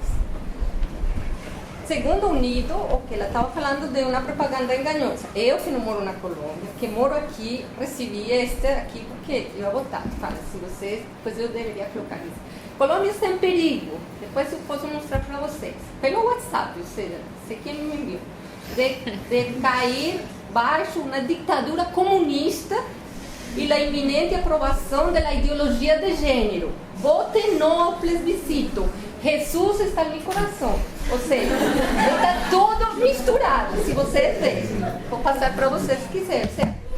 [SPEAKER 3] Segundo unido, o que ela estava falando de uma propaganda enganosa. Eu, que não moro na Colômbia, que moro aqui, recebi este aqui porque eu ia votar. Fala, se você, depois eu deveria colocar isso. Colômbia está em perigo. Depois eu posso mostrar para vocês. Pelo WhatsApp, ou seja, sei quem me enviou. De cair baixo uma ditadura comunista e a iminente aprovação da ideologia de gênero. Votem no plebiscito. Jesus está no meu coração. Ou seja, está tudo misturado. Se vocês verem, vou passar para vocês se quiserem.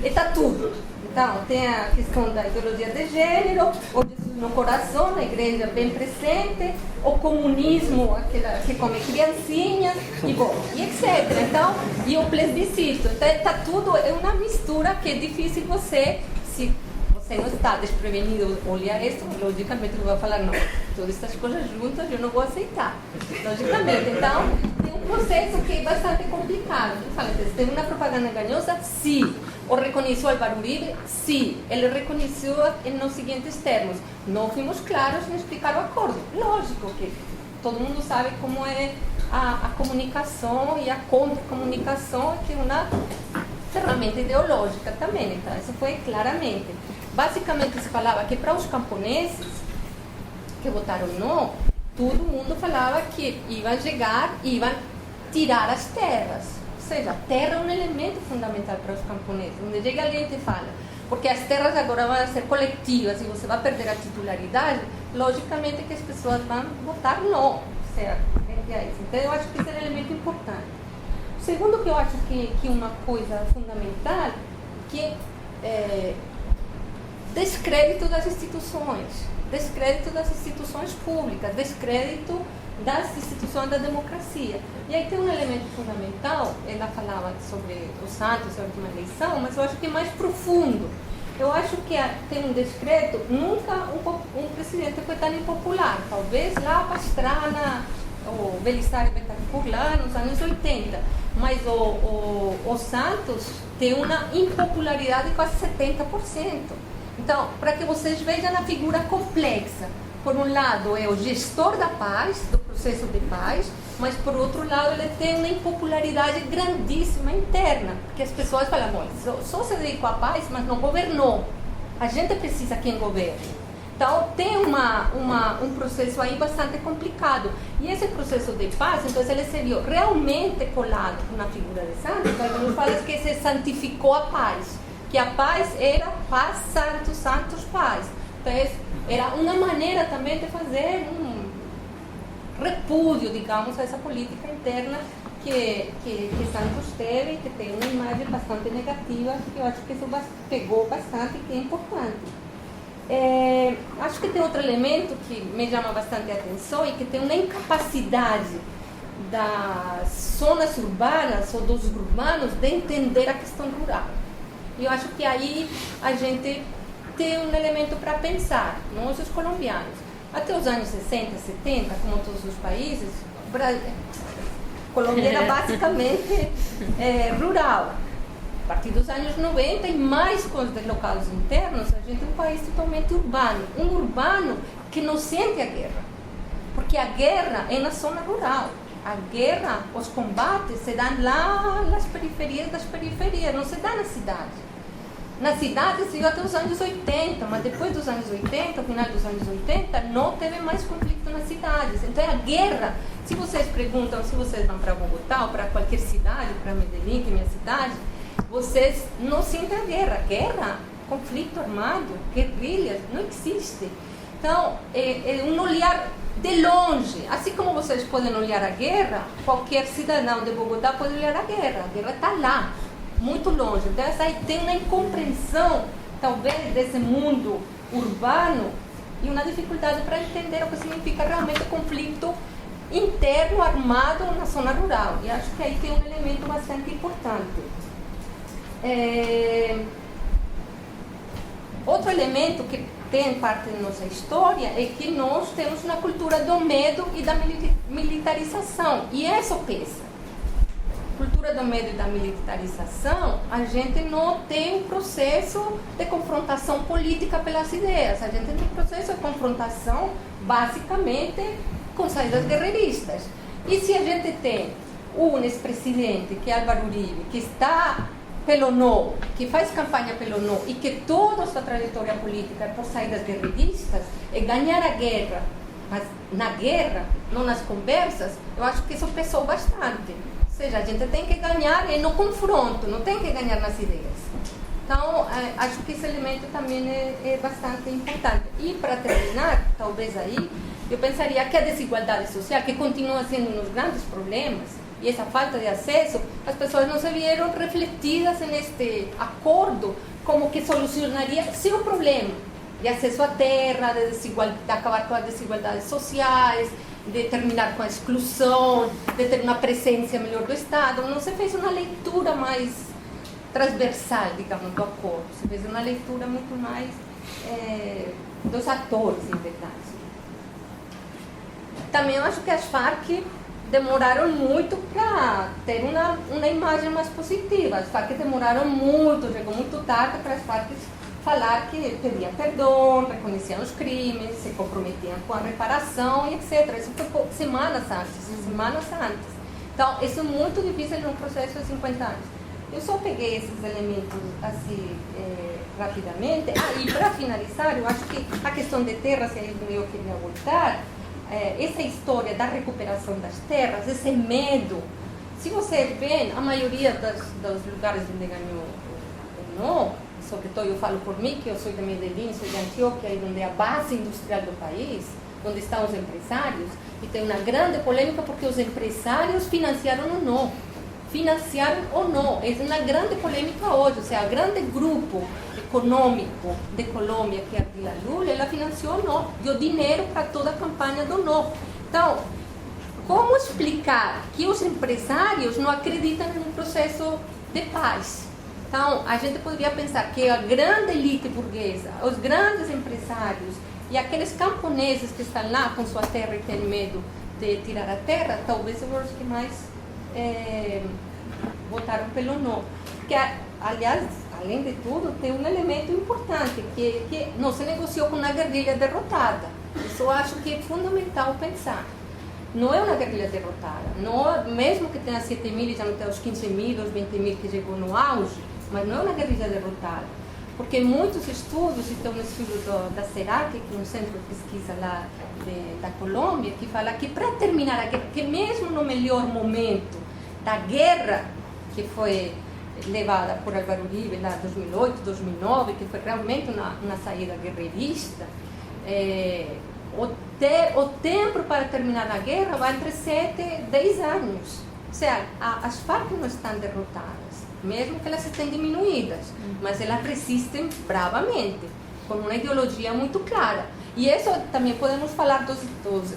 [SPEAKER 3] Está tudo. Então, tem a questão da ideologia de gênero, o Jesus no coração, na igreja bem presente, o comunismo, aquela que come criancinhas, e bom, e etc. Então, e o plebiscito. Então, está tudo, é uma mistura que é difícil você, se você não está desprevenido olhar isso, logicamente eu vou falar, não, todas essas coisas juntas eu não vou aceitar. Logicamente, então, tem um processo que é bastante complicado. Eu falo, tem uma propaganda enganosa? Sim. O reconheceu Álvaro Uribe? Sim. Ele reconheceu nos seguintes termos: não fomos claros em explicar o acordo. Lógico que todo mundo sabe como é a comunicação e a contra-comunicação, que é uma ferramenta ideológica também. Então, isso foi claramente. Basicamente, se falava que para os camponeses que votaram não, todo mundo falava que iam chegar e iam tirar as terras. Ou seja, a terra é um elemento fundamental para os camponeses. Onde chega alguém e te fala, porque as terras agora vão ser coletivas e você vai perder a titularidade, logicamente que as pessoas vão votar não. Certo? Então, eu acho que esse é um elemento importante. O segundo, que eu acho que é uma coisa fundamental, que é descrédito das instituições públicas, descrédito das instituições da democracia. E aí tem um elemento fundamental, ela falava sobre os Santos, a última eleição, mas eu acho que é mais profundo, Eu acho que tem um decreto, nunca um presidente foi tão impopular. Talvez lá Pastrana, o Belisário Bettencourt lá nos anos 80. Mas o Santos tem uma impopularidade de quase 70%. Então, para que vocês vejam a figura complexa. Por um lado, é o gestor da paz, do processo de paz, mas por outro lado, ele tem uma impopularidade grandíssima interna, porque as pessoas falam, bom, só se dedicou à paz, mas não governou. A gente precisa quem governe. Então, tem um processo aí bastante complicado. E esse processo de paz, então, ele se viu realmente colado na figura de Santos, quando fala que se santificou a paz, que a paz era paz, Santos, Santos, paz. Então, era uma maneira também de fazer um repúdio, digamos, a essa política interna que Santos teve, que tem uma imagem bastante negativa, que eu acho que isso pegou bastante e que é importante. Acho que tem outro elemento que me chama bastante a atenção e que tem uma incapacidade das zonas urbanas ou dos urbanos de entender a questão rural. E eu acho que aí a gente tem um elemento para pensar, nós os colombianos. Até os anos 60, 70, como todos os países, Colômbia era basicamente rural. A partir dos anos 90 e mais com os deslocados internos, a gente é um país totalmente urbano. Um urbano que não sente a guerra. Porque a guerra é na zona rural. A guerra, os combates se dão lá nas periferias das periferias, não se dá na cidade. Na cidade se deu até os anos 80, mas depois dos anos 80, no final dos anos 80, não teve mais conflito nas cidades. Então a guerra, se vocês perguntam, se vocês vão para Bogotá ou para qualquer cidade, para Medellín, que é minha cidade, vocês não sentem a guerra. Guerra, conflito armado, guerrilhas, não existe. Então, é um olhar de longe. Assim como vocês podem olhar a guerra, qualquer cidadão de Bogotá pode olhar a guerra está lá, muito longe. Então, aí tem uma incompreensão, talvez, desse mundo urbano e uma dificuldade para entender o que significa realmente conflito interno, armado na zona rural. E acho que aí tem um elemento bastante importante. Outro elemento que tem parte da nossa história é que nós temos uma cultura do medo e da militarização, e isso pesa. Cultura do medo e da militarização, a gente não tem um processo de confrontação política pelas ideias, a gente tem um processo de confrontação basicamente com saídas guerreiristas. E se a gente tem um ex-presidente, que é Álvaro Uribe, que está pelo não, que faz campanha pelo não e que toda a sua trajetória política é por saídas guerreiristas, é ganhar a guerra, mas na guerra, não nas conversas, eu acho que isso pesou bastante. Ou seja, a gente tem que ganhar no confronto, não tem que ganhar nas ideias. Então, acho que esse elemento também é bastante importante. E para terminar, talvez aí, eu pensaria que a desigualdade social, que continua sendo um dos grandes problemas, e essa falta de acesso, as pessoas não se viram refletidas neste acordo como que solucionaria seu problema de acesso à terra, de acabar com as desigualdades sociais, de terminar com a exclusão, de ter uma presença melhor do Estado. Não se fez uma leitura mais transversal, digamos, do acordo. Se fez uma leitura muito mais dos atores, em verdade. Também eu acho que as Farc demoraram muito para ter uma imagem mais positiva. As Farc demoraram muito, chegou muito tarde para as Farc falar que pediam perdão, reconheciam os crimes, se comprometiam com a reparação e etc. Isso foi semanas antes. Então, isso é muito difícil num processo de 50 anos. Eu só peguei esses elementos assim, rapidamente. E para finalizar, eu acho que a questão de terras, que eu queria voltar, essa história da recuperação das terras, esse medo. Se você vê, a maioria dos lugares onde ganhou o não, sobretudo eu falo por mim, que eu sou de Medellín, sou de Antioquia, onde é a base industrial do país, onde estão os empresários, e tem uma grande polêmica porque os empresários financiaram ou não. É uma grande polêmica hoje, ou seja, o grande grupo econômico de Colômbia, que é a Vila Lula, ela financiou o não, deu dinheiro para toda a campanha do não. Então, como explicar que os empresários não acreditam no processo de paz? Então, a gente poderia pensar que a grande elite burguesa, os grandes empresários e aqueles camponeses que estão lá com sua terra e têm medo de tirar a terra, talvez são os que mais votaram pelo não. Porque, aliás, além de tudo, tem um elemento importante, que não se negociou com uma guerrilha derrotada. Isso eu acho que é fundamental pensar. Não é uma guerrilha derrotada. Não, mesmo que tenha 7 mil e já não tenha os 15 mil, os 20 mil que chegou no auge, mas não é uma guerrilha derrotada. Porque muitos estudos, e tem um estudo da CERAC, que é um centro de pesquisa lá da Colômbia, que fala que para terminar a guerra, que mesmo no melhor momento da guerra, que foi levada por Álvaro Uribe lá em 2008, 2009, que foi realmente uma saída guerreirista, o tempo para terminar a guerra vai entre 7 e 10 anos. Ou seja, as Farc não estão derrotadas, mesmo que elas estejam diminuídas, mas elas resistem bravamente, com uma ideologia muito clara. E isso também podemos falar dos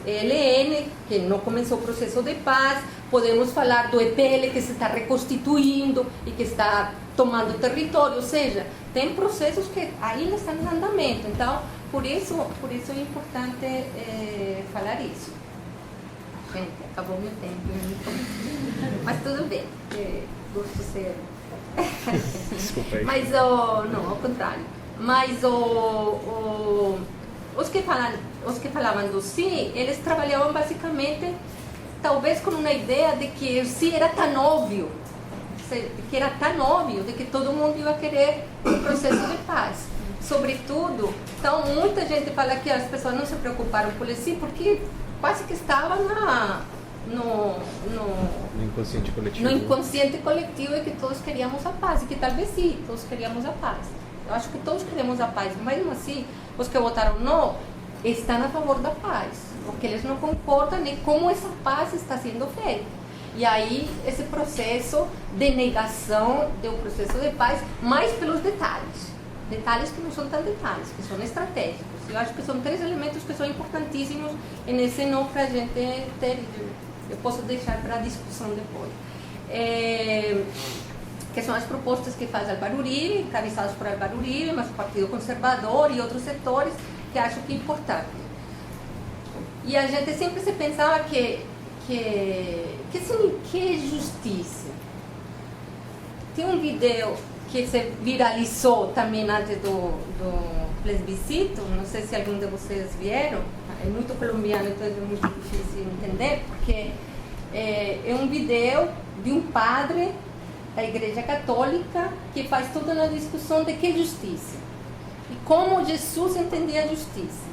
[SPEAKER 3] ELN, que não começou o processo de paz, podemos falar do EPL, que se está reconstituindo e que está tomando território, ou seja, tem processos que ainda estão em andamento. Então, por isso é importante falar isso. Gente, acabou meu tempo, mas tudo bem, gosto ser.
[SPEAKER 1] Desculpa aí.
[SPEAKER 3] Mas, não, ao contrário. Mas os que falavam do sim, eles trabalhavam basicamente, talvez com uma ideia de que o sim era tão óbvio, de que todo mundo ia querer um processo de paz. Sobretudo, então muita gente fala que as pessoas não se preocuparam com o sim, porque quase que estava no
[SPEAKER 1] inconsciente coletivo.
[SPEAKER 3] No inconsciente coletivo é que todos queríamos a paz, e que talvez sim, todos queríamos a paz. Eu acho que todos queremos a paz, mas mesmo assim, os que votaram não estão a favor da paz, porque eles não concordam em como essa paz está sendo feita. E aí, esse processo de negação do processo de paz, mais pelos detalhes que não são tão detalhes, que são estratégicos. Eu acho que são 3 elementos que são importantíssimos nesse não para a gente ter. Eu posso deixar para a discussão depois. Que são as propostas que faz Álvaro Uribe, encabeçadas por Álvaro Uribe, mas o Partido Conservador e outros setores, que acho que é importante. E a gente sempre se pensava que é justiça. Tem um vídeo que se viralizou também antes do plebiscito, não sei se algum de vocês viram, é muito colombiano, então é muito difícil entender, porque é um vídeo de um padre da Igreja Católica que faz toda uma discussão de que é justiça e como Jesus entendia a justiça.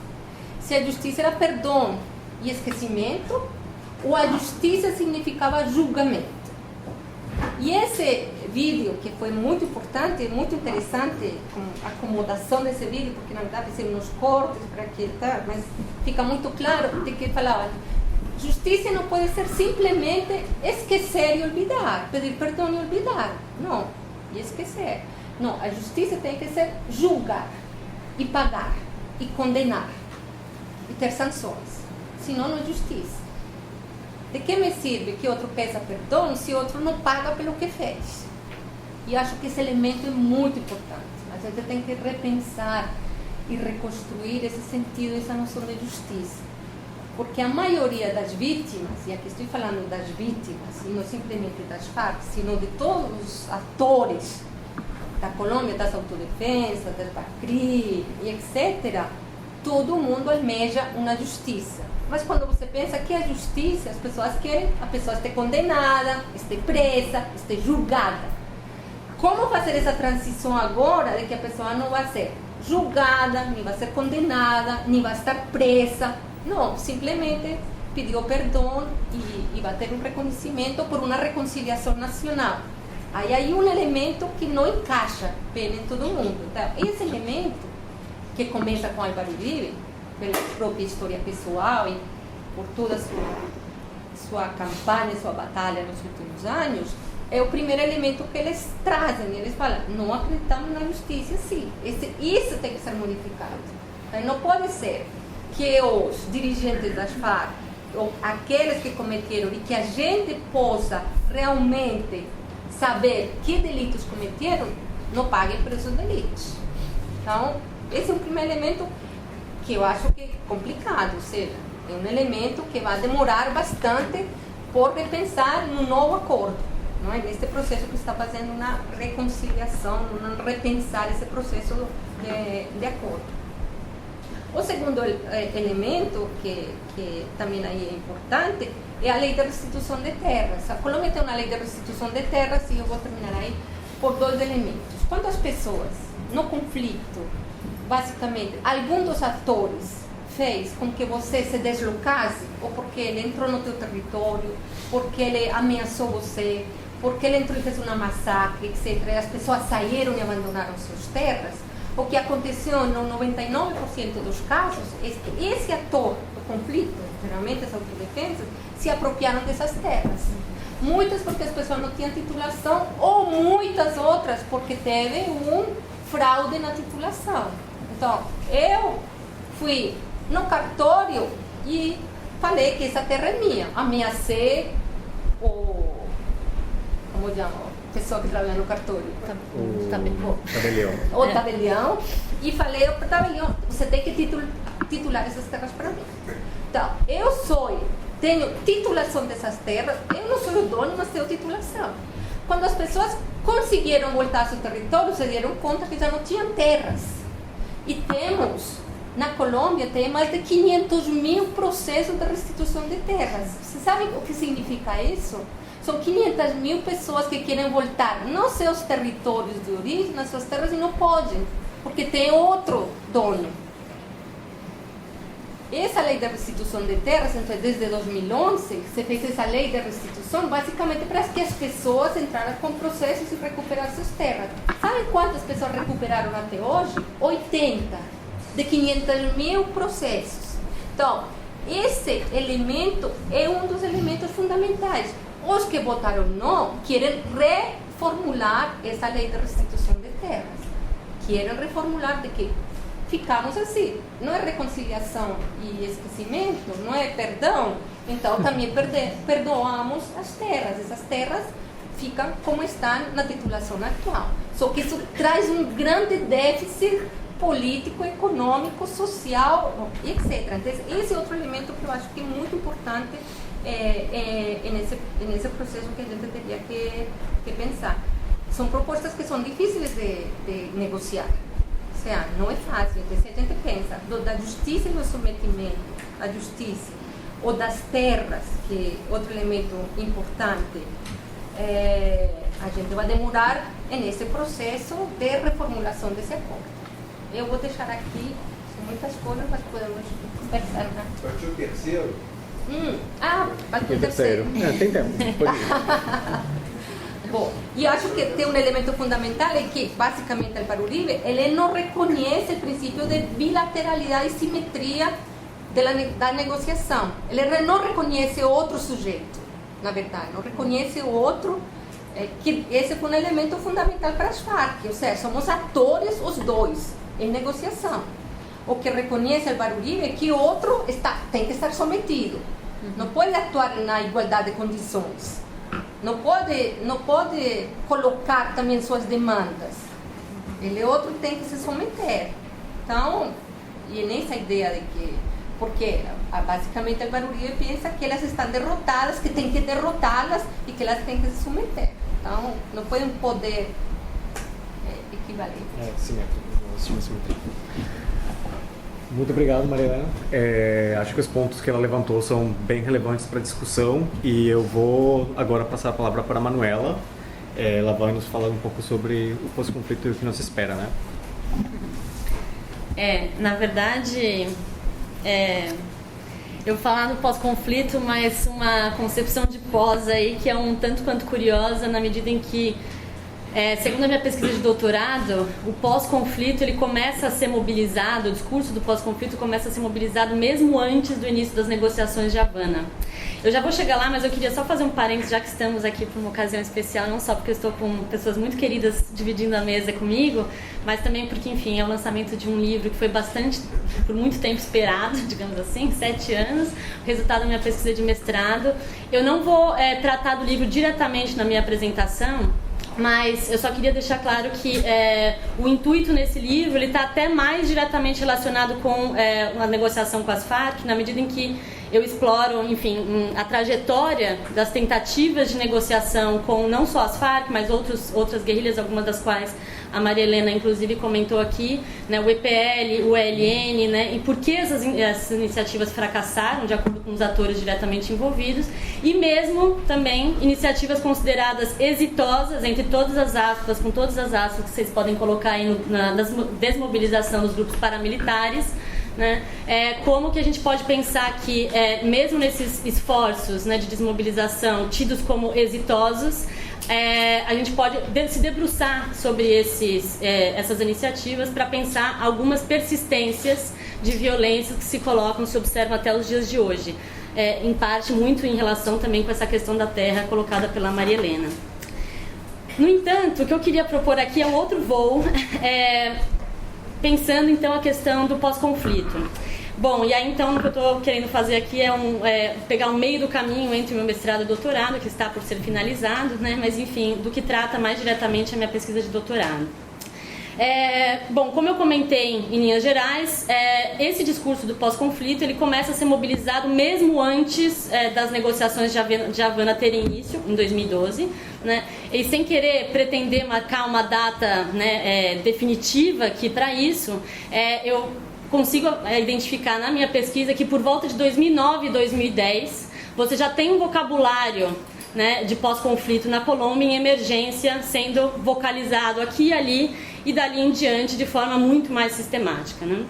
[SPEAKER 3] Se a justiça era perdão e esquecimento, ou a justiça significava julgamento. E esse vídeo, que foi muito importante, muito interessante, com a acomodação desse vídeo, porque na verdade fizemos uns cortes para que, mas fica muito claro de que falava: justiça não pode ser simplesmente esquecer e olvidar, pedir perdão e olvidar. Não, e esquecer. Não, a justiça tem que ser julgar e pagar e condenar e ter sanções. Senão não é justiça. De que me serve que outro peça perdão se outro não paga pelo que fez? E acho que esse elemento é muito importante. A gente tem que repensar e reconstruir esse sentido, essa noção de justiça. Porque a maioria das vítimas, e aqui estou falando das vítimas, e não simplesmente das Farc, sino de todos os atores da Colômbia, das autodefensas, das BACRI, e etc., todo mundo almeja uma justiça. Mas quando você pensa que a justiça, as pessoas querem a pessoa esteja condenada, esteja presa, esteja julgada. Como fazer essa transição agora de que a pessoa não vai ser julgada, nem vai ser condenada, nem vai estar presa? Não, simplesmente pediu perdão e vai ter um reconhecimento por uma reconciliação nacional. Aí há um elemento que não encaixa bem em todo mundo. Então, esse elemento, que começa com Álvaro Uribe, pela própria história pessoal e por toda a sua campanha, sua batalha nos últimos anos, é o primeiro elemento que eles trazem. Eles falam: não acreditamos na justiça, sim. Isso tem que ser modificado. Então, não pode ser que os dirigentes das Farc, ou aqueles que cometeram, e que a gente possa realmente saber que delitos cometeram, não paguem preço de leite. Então, esse é o primeiro elemento que eu acho que é complicado, ou seja, é um elemento que vai demorar bastante por repensar no novo acordo, não é? Neste processo que está fazendo uma reconciliação, repensar esse processo de acordo. O segundo elemento, que também aí é importante, é a lei da restituição de terras. A Colômbia tem uma lei da restituição de terras, e eu vou terminar aí por dois elementos. Quando as pessoas, no conflito, basicamente, algum dos atores fez com que você se deslocasse, ou porque ele entrou no teu território, porque ele ameaçou você, porque ele entrou e fez uma massacre, etc., e as pessoas saíram e abandonaram suas terras, o que aconteceu no 99% dos casos é que esse ator do conflito, geralmente as autodefensas, se apropriaram dessas terras. Muitas porque as pessoas não tinham titulação, ou muitas outras porque teve fraude na titulação. Então, eu fui no cartório e falei que essa terra é minha. Ameacei como chama? Pessoa que trabalha no cartório. O tabelião. E falei ao tabelião, você tem que titular essas terras para mim. Então, tenho titulação dessas terras, eu não sou o dono, mas tenho titulação. Quando as pessoas conseguiram voltar ao seu território, se deram conta que já não tinham terras. E temos, na Colômbia, tem mais de 500 mil processos de restituição de terras. Vocês sabem o que significa isso? São 500 mil pessoas que querem voltar nos seus territórios de origem, nas suas terras, e não podem, porque tem outro dono. Essa lei de restituição de terras, então, desde 2011, se fez essa lei de restituição basicamente para que as pessoas entraram com processos e recuperassem suas terras. Sabem quantas pessoas recuperaram até hoje? 80 de 500 mil processos. Então, esse elemento é um dos elementos fundamentais. Os que votaram não querem reformular essa lei de restituição de terras. Querem reformular de que ficamos assim. Não é reconciliação e esquecimento, não é perdão. Então também perdoamos as terras. Essas terras ficam como estão na titulação atual. Só que isso traz um grande déficit político, econômico, social, etc. Então, esse é outro elemento que eu acho que é muito importante nesse processo que a gente teria que pensar. São propostas que são difíceis de negociar. Ou seja, não é fácil. Então, se a gente pensa da justiça e do sometimento à justiça, ou das terras, que é outro elemento importante, a gente vai demorar nesse processo de reformulação desse acordo. Eu vou deixar aqui, são muitas coisas, mas podemos conversar. Né?
[SPEAKER 4] Partiu o terceiro?
[SPEAKER 3] Partiu o terceiro.
[SPEAKER 1] Tem tempo, pode ir.
[SPEAKER 3] Bom, e eu acho que tem um elemento fundamental é que, basicamente, Álvaro Uribe, ele não reconhece o princípio de bilateralidade e simetria da negociação. Ele não reconhece outro sujeito, na verdade, não reconhece o outro, que esse foi um elemento fundamental para as Farc, ou seja, somos atores os dois em negociação. O que reconhece Álvaro Uribe é que o outro tem que estar sometido, não pode atuar na igualdade de condições. Não pode colocar também suas demandas. Ele outro tem que se someter. Então, e nessa ideia de que, porque basicamente Álvaro Uribe pensa que elas estão derrotadas, que tem que derrotá-las e que elas têm que se submeter. Então, não foi um poder equivalente.
[SPEAKER 1] Simétrico. Muito obrigado, Mariana. Acho que os pontos que ela levantou são bem relevantes para a discussão e eu vou agora passar a palavra para a Manuela. Ela vai nos falar um pouco sobre o pós-conflito e o que nos espera, né?
[SPEAKER 5] Na verdade, eu vou falar do pós-conflito, mas uma concepção de pós aí que é um tanto quanto curiosa na medida em que segundo a minha pesquisa de doutorado, o pós-conflito ele começa a ser mobilizado, o discurso do pós-conflito começa a ser mobilizado mesmo antes do início das negociações de Havana. Eu já vou chegar lá, mas eu queria só fazer um parênteses, já que estamos aqui por uma ocasião especial, não só porque eu estou com pessoas muito queridas dividindo a mesa comigo, mas também porque, enfim, é o lançamento de um livro que foi por muito tempo esperado, digamos assim, 7 anos, resultado da minha pesquisa de mestrado. Eu não vou tratar do livro diretamente na minha apresentação, mas eu só queria deixar claro que o intuito nesse livro está até mais diretamente relacionado com a negociação com as Farc, na medida em que eu exploro, enfim, a trajetória das tentativas de negociação com não só as Farc, mas outras guerrilhas, algumas das quais a Maria Helena, inclusive, comentou aqui, né, o EPL, o ELN, né, e por que essas iniciativas fracassaram, de acordo com os atores diretamente envolvidos, e mesmo também iniciativas consideradas exitosas, entre todas as aspas, com todas as aspas que vocês podem colocar aí na desmobilização dos grupos paramilitares, né? Como que a gente pode pensar que, mesmo nesses esforços, né, de desmobilização tidos como exitosos, a gente pode se debruçar sobre essas iniciativas para pensar algumas persistências de violência que se colocam, se observam até os dias de hoje, em parte muito em relação também com essa questão da terra colocada pela Maria Helena. No entanto, o que eu queria propor aqui é um outro voo, pensando então a questão do pós-conflito. Bom, e aí então o que eu estou querendo fazer aqui é pegar o meio do caminho entre o meu mestrado e doutorado, que está por ser finalizado, né? Mas enfim, do que trata mais diretamente a minha pesquisa de doutorado. Bom, como eu comentei em linhas gerais, esse discurso do pós-conflito ele começa a ser mobilizado mesmo antes das negociações de Havana terem início, em 2012, né? E sem querer pretender marcar uma data, né, definitiva, que para isso eu consigo identificar na minha pesquisa que por volta de 2009 e 2010 você já tem um vocabulário, né, de pós-conflito na Colômbia em emergência sendo vocalizado aqui e ali e dali em diante de forma muito mais sistemática, né?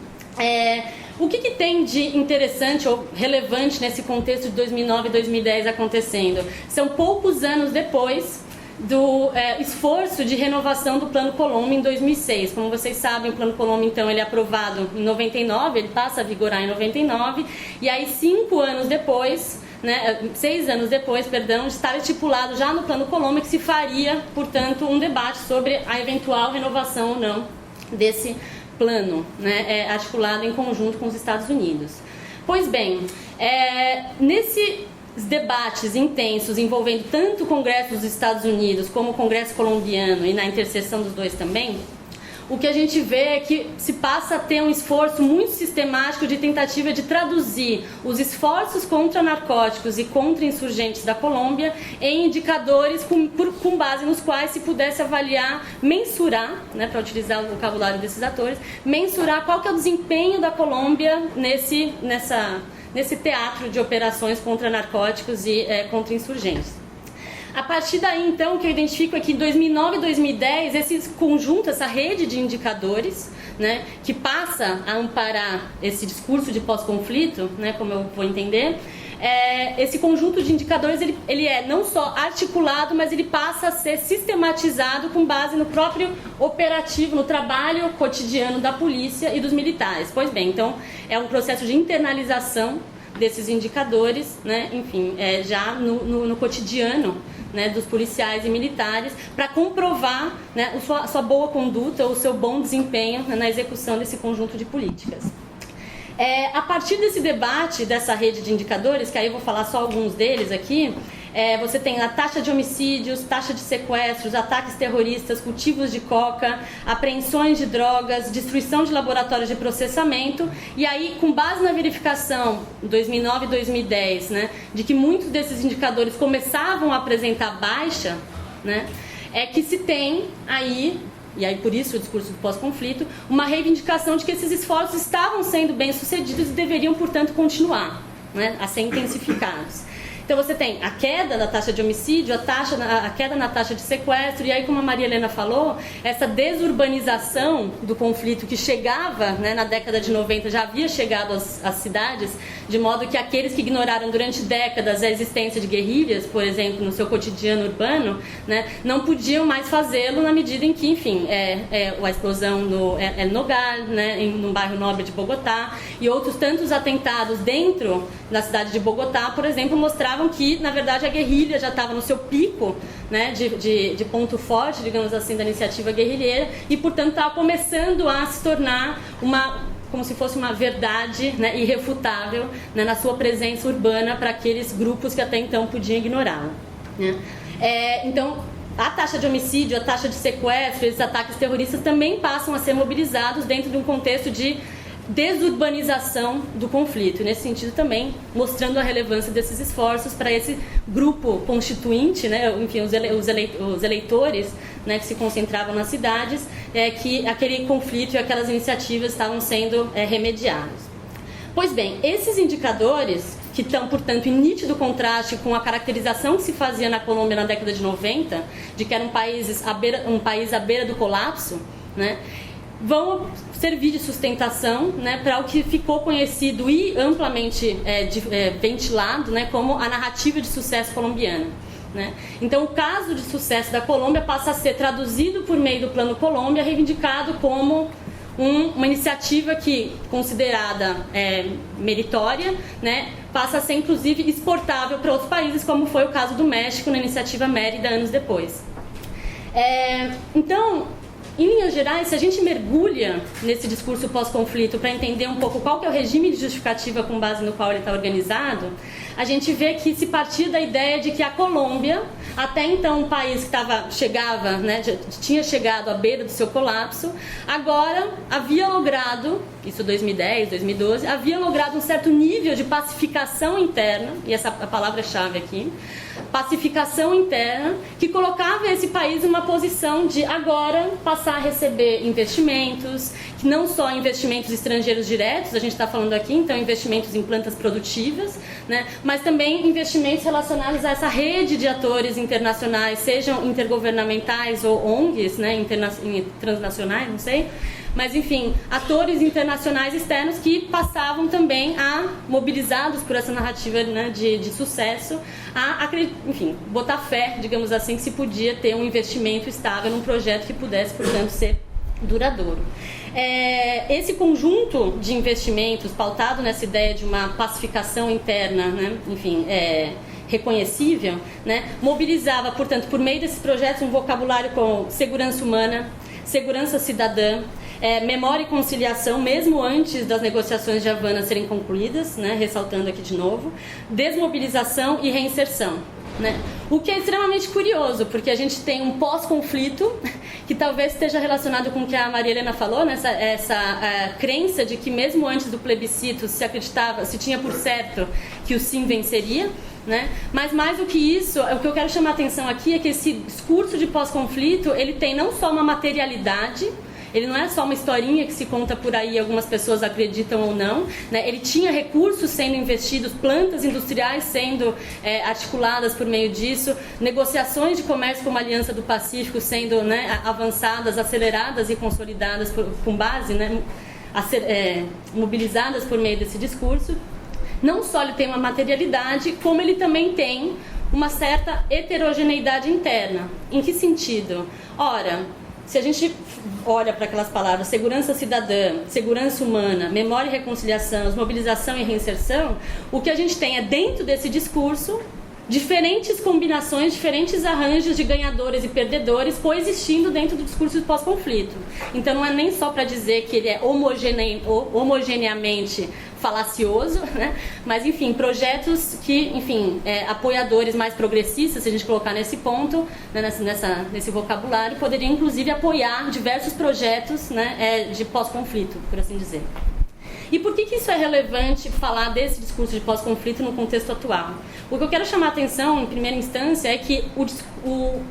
[SPEAKER 5] O que tem de interessante ou relevante nesse contexto de 2009 e 2010 acontecendo? São poucos anos depois do esforço de renovação do Plano Colômbia em 2006. Como vocês sabem, o Plano Colômbia, então, ele é aprovado em 99, ele passa a vigorar em 99, e aí 5 anos depois, né, 6 anos depois, perdão, está estipulado já no Plano Colômbia que se faria, portanto, um debate sobre a eventual renovação ou não desse plano, né, articulado em conjunto com os Estados Unidos. Pois bem, nesses debates intensos envolvendo tanto o Congresso dos Estados Unidos como o Congresso colombiano e na interseção dos dois também, o que a gente vê é que se passa a ter um esforço muito sistemático de tentativa de traduzir os esforços contra narcóticos e contra insurgentes da Colômbia em indicadores com base nos quais se pudesse avaliar, mensurar, né, para utilizar o vocabulário desses atores, mensurar qual que é o desempenho da Colômbia nesse teatro de operações contra narcóticos e contra insurgentes. A partir daí, então, o que eu identifico é que em 2009 e 2010, esse conjunto, essa rede de indicadores, né, que passa a amparar esse discurso de pós-conflito, né, como eu vou entender, esse conjunto de indicadores ele é não só articulado, mas ele passa a ser sistematizado com base no próprio operativo, no trabalho cotidiano da polícia e dos militares. Pois bem, então, é um processo de internalização desses indicadores, né, enfim, já no cotidiano, né, dos policiais e militares, para comprovar, né, a sua boa conduta, o seu bom desempenho, né, na execução desse conjunto de políticas. A partir desse debate, dessa rede de indicadores, que aí eu vou falar só alguns deles aqui, você tem a taxa de homicídios, taxa de sequestros, ataques terroristas, cultivos de coca, apreensões de drogas, destruição de laboratórios de processamento, e aí, com base na verificação 2009 e 2010, né, de que muitos desses indicadores começavam a apresentar baixa, né, que se tem aí, e aí por isso o discurso do pós-conflito, uma reivindicação de que esses esforços estavam sendo bem-sucedidos e deveriam, portanto, continuar, né, a ser intensificados. Então você tem a queda da taxa de homicídio, a queda na taxa de sequestro, e aí, como a Maria Helena falou, essa desurbanização do conflito que chegava, né, na década de 90, já havia chegado às cidades, de modo que aqueles que ignoraram durante décadas a existência de guerrilhas, por exemplo, no seu cotidiano urbano, né, não podiam mais fazê-lo na medida em que, enfim, a explosão no El Nogal, né, no bairro nobre de Bogotá, e outros tantos atentados dentro da cidade de Bogotá, por exemplo, mostravam que, na verdade, a guerrilha já estava no seu pico, né, de ponto forte, digamos assim, da iniciativa guerrilheira, e, portanto, estava começando a se tornar como se fosse uma verdade, né, irrefutável, né, na sua presença urbana para aqueles grupos que até então podiam ignorá-la, né? Então, a taxa de homicídio, a taxa de sequestro, esses ataques terroristas também passam a ser mobilizados dentro de um contexto de desurbanização do conflito. E nesse sentido também mostrando a relevância desses esforços para esse grupo constituinte, né, enfim, os eleitores, né, que se concentravam nas cidades, que aquele conflito e aquelas iniciativas estavam sendo remediados. Pois bem, esses indicadores, que estão, portanto, em nítido contraste com a caracterização que se fazia na Colômbia na década de 90, de que era um país à beira do colapso, né, vão servir de sustentação, né, para o que ficou conhecido e amplamente ventilado, né, como a narrativa de sucesso colombiana. Né? Então, o caso de sucesso da Colômbia passa a ser traduzido por meio do Plano Colômbia, reivindicado como uma iniciativa que, considerada meritória, né, passa a ser, inclusive, exportável para outros países, como foi o caso do México na iniciativa Mérida, anos depois. Então, em linhas gerais, se a gente mergulha nesse discurso pós-conflito para entender um pouco qual que é o regime de justificativa com base no qual ele está organizado, a gente vê que se partia da ideia de que a Colômbia, até então um país que tinha chegado à beira do seu colapso, agora havia logrado, isso 2010, 2012, havia logrado um certo nível de pacificação interna, e essa a palavra-chave aqui, pacificação interna, que colocava esse país em uma posição de agora passar a receber investimentos, que não só investimentos estrangeiros diretos, a gente está falando aqui, então investimentos em plantas produtivas, né, mas também investimentos relacionados a essa rede de atores internacionais, sejam intergovernamentais ou ONGs, né, transnacionais, não sei, mas enfim, atores internacionais externos que passavam também a, mobilizados por essa narrativa, né, de sucesso, enfim, botar fé, digamos assim, que se podia ter um investimento estável num projeto que pudesse, portanto, ser duradouro. Esse conjunto de investimentos pautado nessa ideia de uma pacificação interna, né, enfim, reconhecível, né, mobilizava, portanto, por meio desses projetos, um vocabulário com segurança humana, segurança cidadã, memória e conciliação, mesmo antes das negociações de Havana serem concluídas, né, ressaltando aqui de novo, desmobilização e reinserção. Né? O que é extremamente curioso, porque a gente tem um pós-conflito que talvez esteja relacionado com o que a Maria Helena falou, né? essa crença de que mesmo antes do plebiscito se tinha por certo que o sim venceria. Né? Mas mais do que isso, o que eu quero chamar a atenção aqui é que esse discurso de pós-conflito, ele tem não só uma materialidade, ele não é só uma historinha que se conta por aí, algumas pessoas acreditam ou não, né? Ele tinha recursos sendo investidos, plantas industriais sendo articuladas por meio disso, negociações de comércio como a Aliança do Pacífico sendo, né, avançadas, aceleradas e consolidadas com base, né, mobilizadas por meio desse discurso. Não só ele tem uma materialidade, como ele também tem uma certa heterogeneidade interna. Em que sentido? Ora, se a gente olha para aquelas palavras segurança cidadã, segurança humana, memória e reconciliação, mobilização e reinserção, o que a gente tem é, dentro desse discurso, diferentes combinações, diferentes arranjos de ganhadores e perdedores coexistindo dentro do discurso do pós-conflito. Então não é nem só para dizer que ele é homogeneamente falacioso, né? Mas enfim, projetos que, enfim, apoiadores mais progressistas, se a gente colocar nesse ponto, né, nesse vocabulário, poderiam inclusive apoiar diversos projetos, né, de pós-conflito, por assim dizer. E por que isso é relevante falar desse discurso de pós-conflito no contexto atual? O que eu quero chamar a atenção, em primeira instância, é que o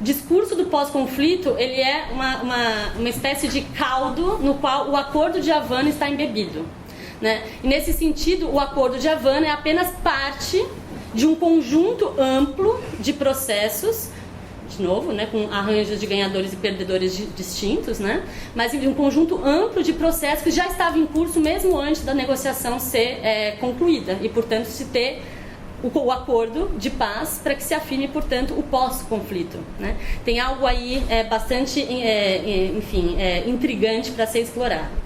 [SPEAKER 5] discurso do pós-conflito, ele é uma espécie de caldo no qual o Acordo de Havana está embebido. Né? E nesse sentido, o Acordo de Havana é apenas parte de um conjunto amplo de processos, de novo, né, com arranjos de ganhadores e perdedores distintos, né, mas de um conjunto amplo de processos que já estava em curso mesmo antes da negociação ser concluída e, portanto, se ter o acordo de paz para que se afine, portanto, o pós-conflito. Né? Tem algo aí bastante, enfim, intrigante para ser explorado.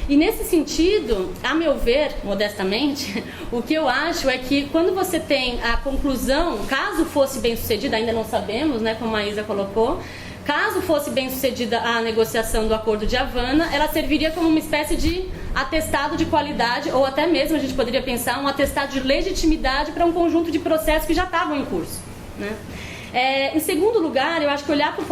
[SPEAKER 5] E nesse sentido, a meu ver, modestamente, o que eu acho é que quando você tem a conclusão, caso fosse bem sucedida, ainda não sabemos, né, como a Isa colocou, caso fosse bem sucedida a negociação do Acordo de Havana, ela serviria como uma espécie de atestado de qualidade, ou até mesmo a gente poderia pensar um atestado de legitimidade para um conjunto de processos que já estavam em curso, né? Em segundo lugar, eu acho que olhar para o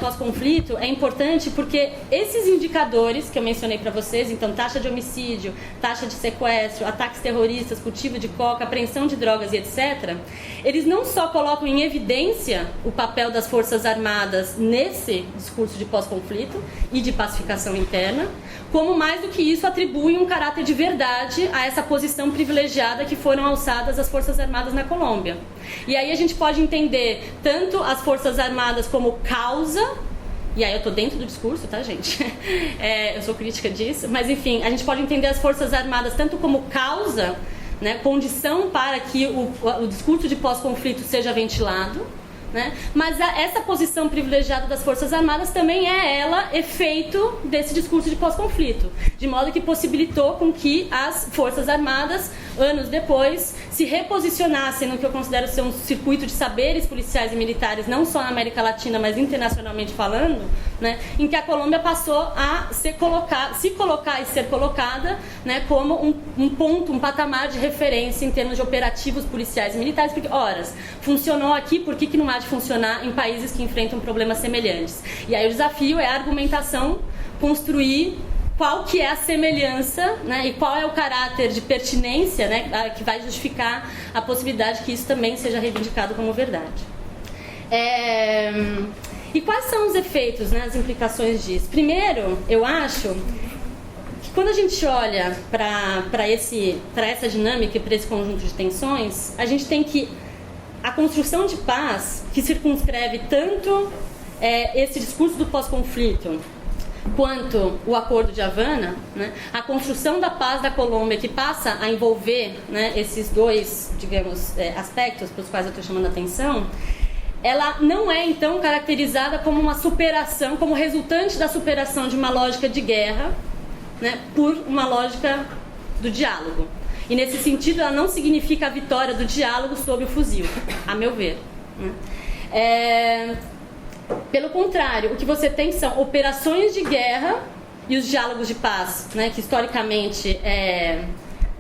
[SPEAKER 5] pós-conflito é importante porque esses indicadores que eu mencionei para vocês, então taxa de homicídio, taxa de sequestro, ataques terroristas, cultivo de coca, apreensão de drogas e etc., eles não só colocam em evidência o papel das Forças Armadas nesse discurso de pós-conflito e de pacificação interna, como mais do que isso atribuem um caráter de verdade a essa posição privilegiada que foram alçadas as Forças Armadas na Colômbia. E aí a gente pode entender tanto as Forças Armadas como causa, e aí eu tô dentro do discurso, tá, gente? Eu sou crítica disso, mas enfim, a gente pode entender as Forças Armadas tanto como causa, né, condição para que o discurso de pós-conflito seja ventilado, né? Mas essa posição privilegiada das Forças Armadas também é ela efeito desse discurso de pós-conflito, de modo que possibilitou com que as Forças Armadas, anos depois, se reposicionassem no que eu considero ser um circuito de saberes policiais e militares, não só na América Latina, mas internacionalmente falando, né, em que a Colômbia passou a se colocar e ser colocada, né, como um ponto, um patamar de referência em termos de operativos policiais e militares, porque, horas, funcionou aqui, por que não há de funcionar em países que enfrentam problemas semelhantes? E aí o desafio é a argumentação, construir qual que é a semelhança, né, e qual é o caráter de pertinência, né, que vai justificar a possibilidade que isso também seja reivindicado como verdade. E quais são os efeitos, né, as implicações disso? Primeiro, eu acho que quando a gente olha para essa dinâmica e para esse conjunto de tensões, a gente tem que a construção de paz, que circunscreve tanto esse discurso do pós-conflito quanto o Acordo de Havana, né, a construção da paz da Colômbia, que passa a envolver, né, esses dois, digamos, aspectos para os quais eu estou chamando a atenção, ela não é, então, caracterizada como uma superação, como resultante da superação de uma lógica de guerra, né, por uma lógica do diálogo. E, nesse sentido, ela não significa a vitória do diálogo sobre o fuzil, a meu ver, né? Pelo contrário, o que você tem são operações de guerra e os diálogos de paz, né, que historicamente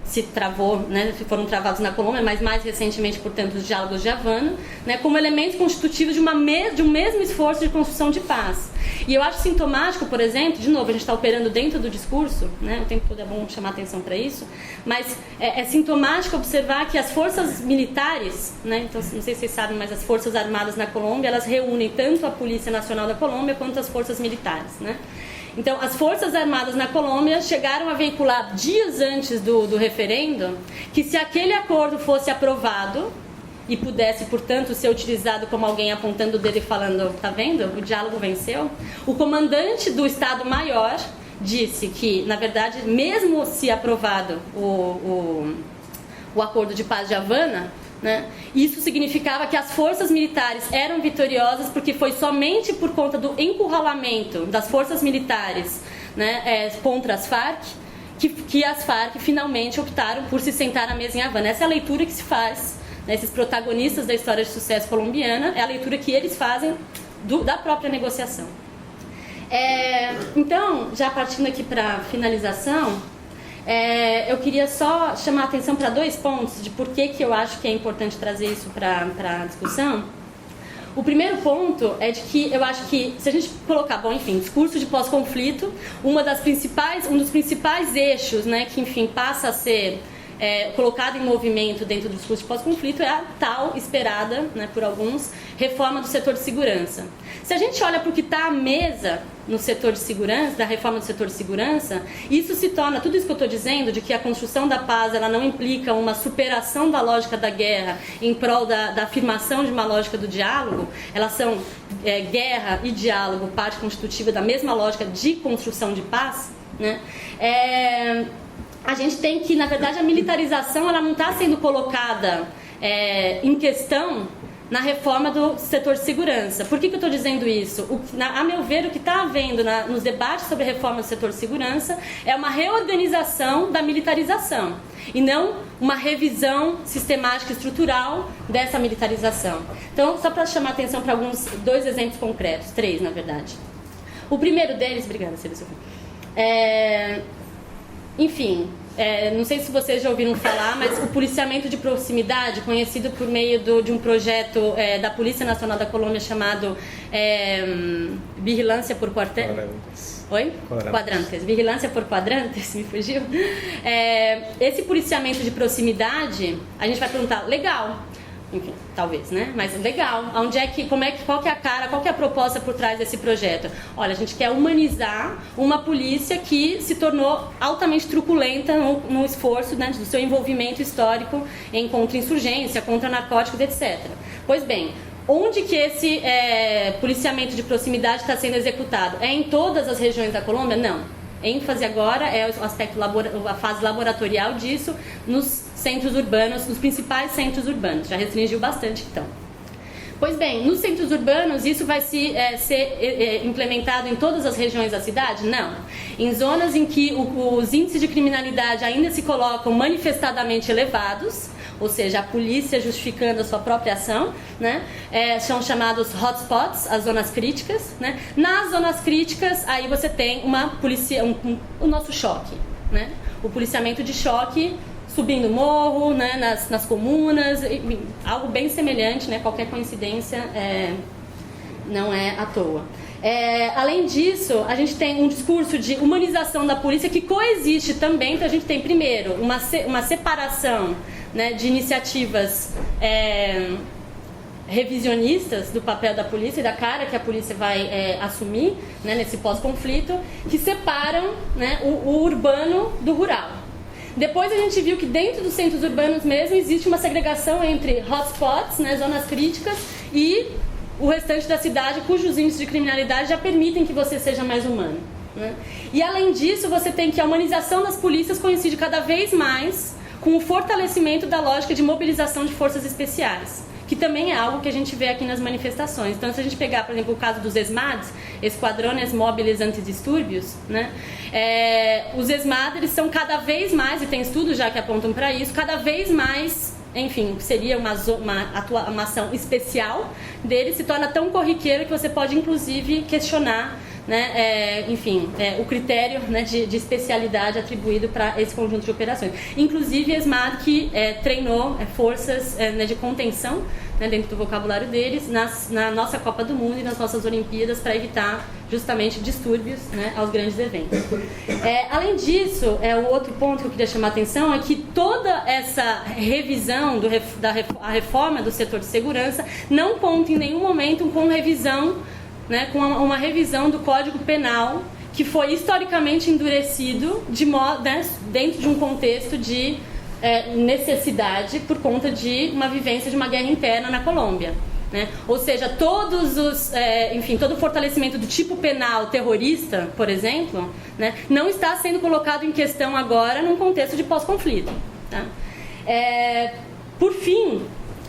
[SPEAKER 5] se travou, né, foram travados na Colômbia, mas mais recentemente, portanto, os diálogos de Havana, né, como elementos constitutivos de um mesmo esforço de construção de paz. E eu acho sintomático, por exemplo, de novo, a gente está operando dentro do discurso, né, o tempo todo é bom chamar atenção para isso, mas é sintomático observar que as forças militares, né, então não sei se vocês sabem, mas as Forças Armadas na Colômbia, elas reúnem tanto a Polícia Nacional da Colômbia quanto as forças militares, né? Então, as Forças Armadas na Colômbia chegaram a veicular dias antes do referendo que se aquele acordo fosse aprovado e pudesse, portanto, ser utilizado como alguém apontando o dedo e falando, tá vendo? O diálogo venceu. O comandante do Estado-Maior disse que, na verdade, mesmo se aprovado o Acordo de Paz de Havana, né, isso significava que as forças militares eram vitoriosas porque foi somente por conta do encurralamento das forças militares, né, contra as Farc que as Farc finalmente optaram por se sentar à mesa em Havana. Essa é a leitura que se faz, né, esses protagonistas da história de sucesso colombiana, é a leitura que eles fazem da própria negociação. Então, já partindo aqui para a finalização, eu queria só chamar a atenção para dois pontos de por que eu acho que é importante trazer isso para a discussão. O primeiro ponto é de que eu acho que, se a gente colocar, bom, enfim, discurso de pós-conflito, um dos principais eixos, né, que, enfim, passa a ser colocado em movimento dentro do discurso de pós-conflito é a tal esperada, né, por alguns, reforma do setor de segurança. Se a gente olha para o que está à mesa no setor de segurança, da reforma do setor de segurança, isso se torna, tudo isso que eu estou dizendo, de que a construção da paz ela não implica uma superação da lógica da guerra em prol da afirmação de uma lógica do diálogo, elas são guerra e diálogo, parte constitutiva da mesma lógica de construção de paz, né? A gente tem que, na verdade, a militarização ela não está sendo colocada em questão, na reforma do setor de segurança. Por que eu estou dizendo isso? A meu ver, o que está havendo nos debates sobre a reforma do setor de segurança é uma reorganização da militarização e não uma revisão sistemática e estrutural dessa militarização. Então, só para chamar a atenção para dois exemplos concretos, 3 na verdade. O primeiro deles, obrigada, Silvia. Enfim, não sei se vocês já ouviram falar, mas o policiamento de proximidade, conhecido por meio de um projeto da Polícia Nacional da Colômbia chamado Vigilância por Quadrantes. Oi? Quadrantes. Vigilância por Quadrantes, me fugiu. Esse policiamento de proximidade, a gente vai perguntar, legal. Enfim, talvez, né? Mas legal. Qual que é a cara, qual que é a proposta por trás desse projeto? Olha, a gente quer humanizar uma polícia que se tornou altamente truculenta no esforço, né, do seu envolvimento histórico em contra-insurgência, contra narcóticos, etc. Pois bem, onde que esse policiamento de proximidade está sendo executado? É em todas as regiões da Colômbia? Não. ênfase agora é o aspecto a fase laboratorial disso nos centros urbanos, nos principais centros urbanos. Já restringiu bastante, então. Pois bem, nos centros urbanos isso vai ser implementado em todas as regiões da cidade? Não. Em zonas em que os índices de criminalidade ainda se colocam manifestadamente elevados, ou seja, a polícia justificando a sua própria ação, né? São chamados hotspots, as zonas críticas, né? Nas zonas críticas, aí você tem o nosso choque, né? O policiamento de choque subindo morro, né? nas comunas, algo bem semelhante, né? Qualquer coincidência não é à toa. Além disso, a gente tem um discurso de humanização da polícia que coexiste também. Então a gente tem primeiro uma separação, né, de iniciativas revisionistas do papel da polícia e da cara que a polícia vai assumir, né, nesse pós-conflito, que separam, né, o urbano do rural. Depois a gente viu que dentro dos centros urbanos mesmo existe uma segregação entre hotspots, né, zonas críticas, e o restante da cidade, cujos índices de criminalidade já permitem que você seja mais humano, né? E além disso, você tem que a humanização das polícias coincide cada vez mais com o fortalecimento da lógica de mobilização de forças especiais, que também é algo que a gente vê aqui nas manifestações. Então, se a gente pegar, por exemplo, o caso dos ESMADs, Esquadrones Móviles Antidistúrbios, né? Os ESMAD, eles são cada vez mais, e tem estudos já que apontam para isso, cada vez mais, enfim, seria uma ação especial dele, se torna tão corriqueira que você pode, inclusive, questionar, né, o critério, né, de especialidade atribuído para esse conjunto de operações. Inclusive, ESMAD que treinou forças de contenção, né, dentro do vocabulário deles, na nossa Copa do Mundo e nas nossas Olimpíadas, para evitar justamente distúrbios, né, aos grandes eventos. Além disso, o outro ponto que eu queria chamar a atenção é que toda essa revisão a reforma do setor de segurança não conta em nenhum momento com revisão, né, com uma revisão do Código Penal que foi historicamente endurecido dentro de um contexto de necessidade por conta de uma vivência de uma guerra interna na Colômbia, né? Ou seja, todo o fortalecimento do tipo penal terrorista, por exemplo, né, não está sendo colocado em questão agora num contexto de pós-conflito, tá? Por fim,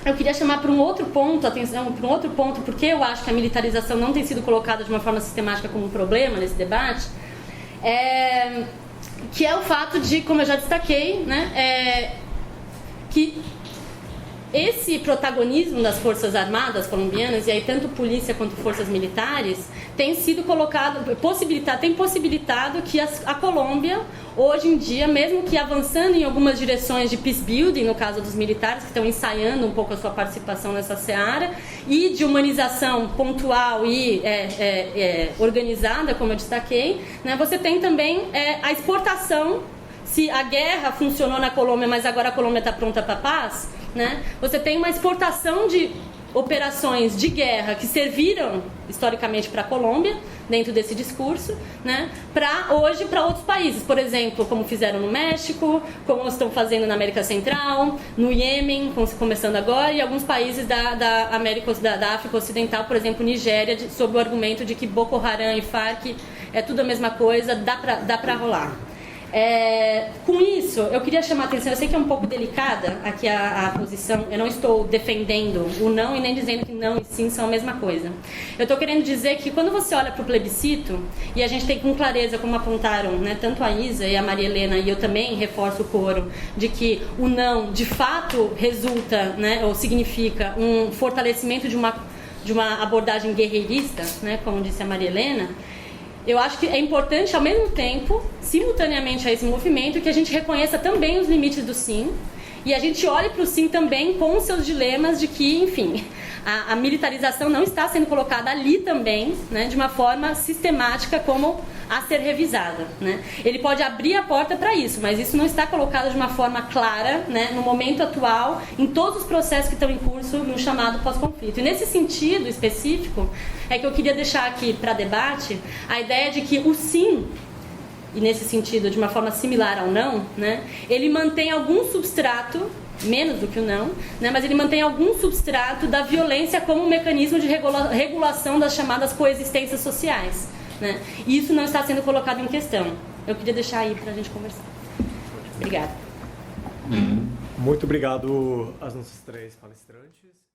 [SPEAKER 5] eu queria chamar para um outro ponto, atenção, para um outro ponto, porque eu acho que a militarização não tem sido colocada de uma forma sistemática como um problema nesse debate, que é o fato de, como eu já destaquei, né, que esse protagonismo das Forças Armadas colombianas, e aí tanto polícia quanto forças militares, tem sido tem possibilitado que a Colômbia, hoje em dia, mesmo que avançando em algumas direções de peace building, no caso dos militares, que estão ensaiando um pouco a sua participação nessa seara, e de humanização pontual e organizada, como eu destaquei, né, você tem também a exportação. Se a guerra funcionou na Colômbia, mas agora a Colômbia está pronta para a paz, né? Você tem uma exportação de operações de guerra que serviram historicamente para a Colômbia, dentro desse discurso, né? Para outros países, por exemplo, como fizeram no México, como estão fazendo na América Central, no Iêmen, começando agora, e alguns países da África Ocidental, por exemplo, Nigéria, sob o argumento de que Boko Haram e Farc é tudo a mesma coisa, dá para rolar. Com isso, eu queria chamar a atenção, eu sei que é um pouco delicada aqui a posição, eu não estou defendendo o não e nem dizendo que não e sim são a mesma coisa. Eu estou querendo dizer que quando você olha para o plebiscito, e a gente tem com clareza, como apontaram, né, tanto a Isa e a Maria Helena, e eu também reforço o coro, de que o não de fato resulta, né, ou significa um fortalecimento de uma abordagem guerreirista, né, como disse a Maria Helena. Eu acho que é importante, ao mesmo tempo, simultaneamente a esse movimento, que a gente reconheça também os limites do sim e a gente olhe para o sim também com os seus dilemas de que, enfim, a militarização não está sendo colocada ali também, né, de uma forma sistemática como a ser revisada, né? Ele pode abrir a porta para isso, mas isso não está colocado de uma forma clara, né, no momento atual, em todos os processos que estão em curso no chamado pós-conflito. E nesse sentido específico, é que eu queria deixar aqui para debate a ideia de que o sim, e nesse sentido de uma forma similar ao não, né, ele mantém algum substrato, menos do que o não, né, mas ele mantém algum substrato da violência como um mecanismo de regulação das chamadas coexistências sociais, né? E isso não está sendo colocado em questão. Eu queria deixar aí para a gente conversar. Obrigada.
[SPEAKER 1] Muito obrigado às nossas 3 palestrantes.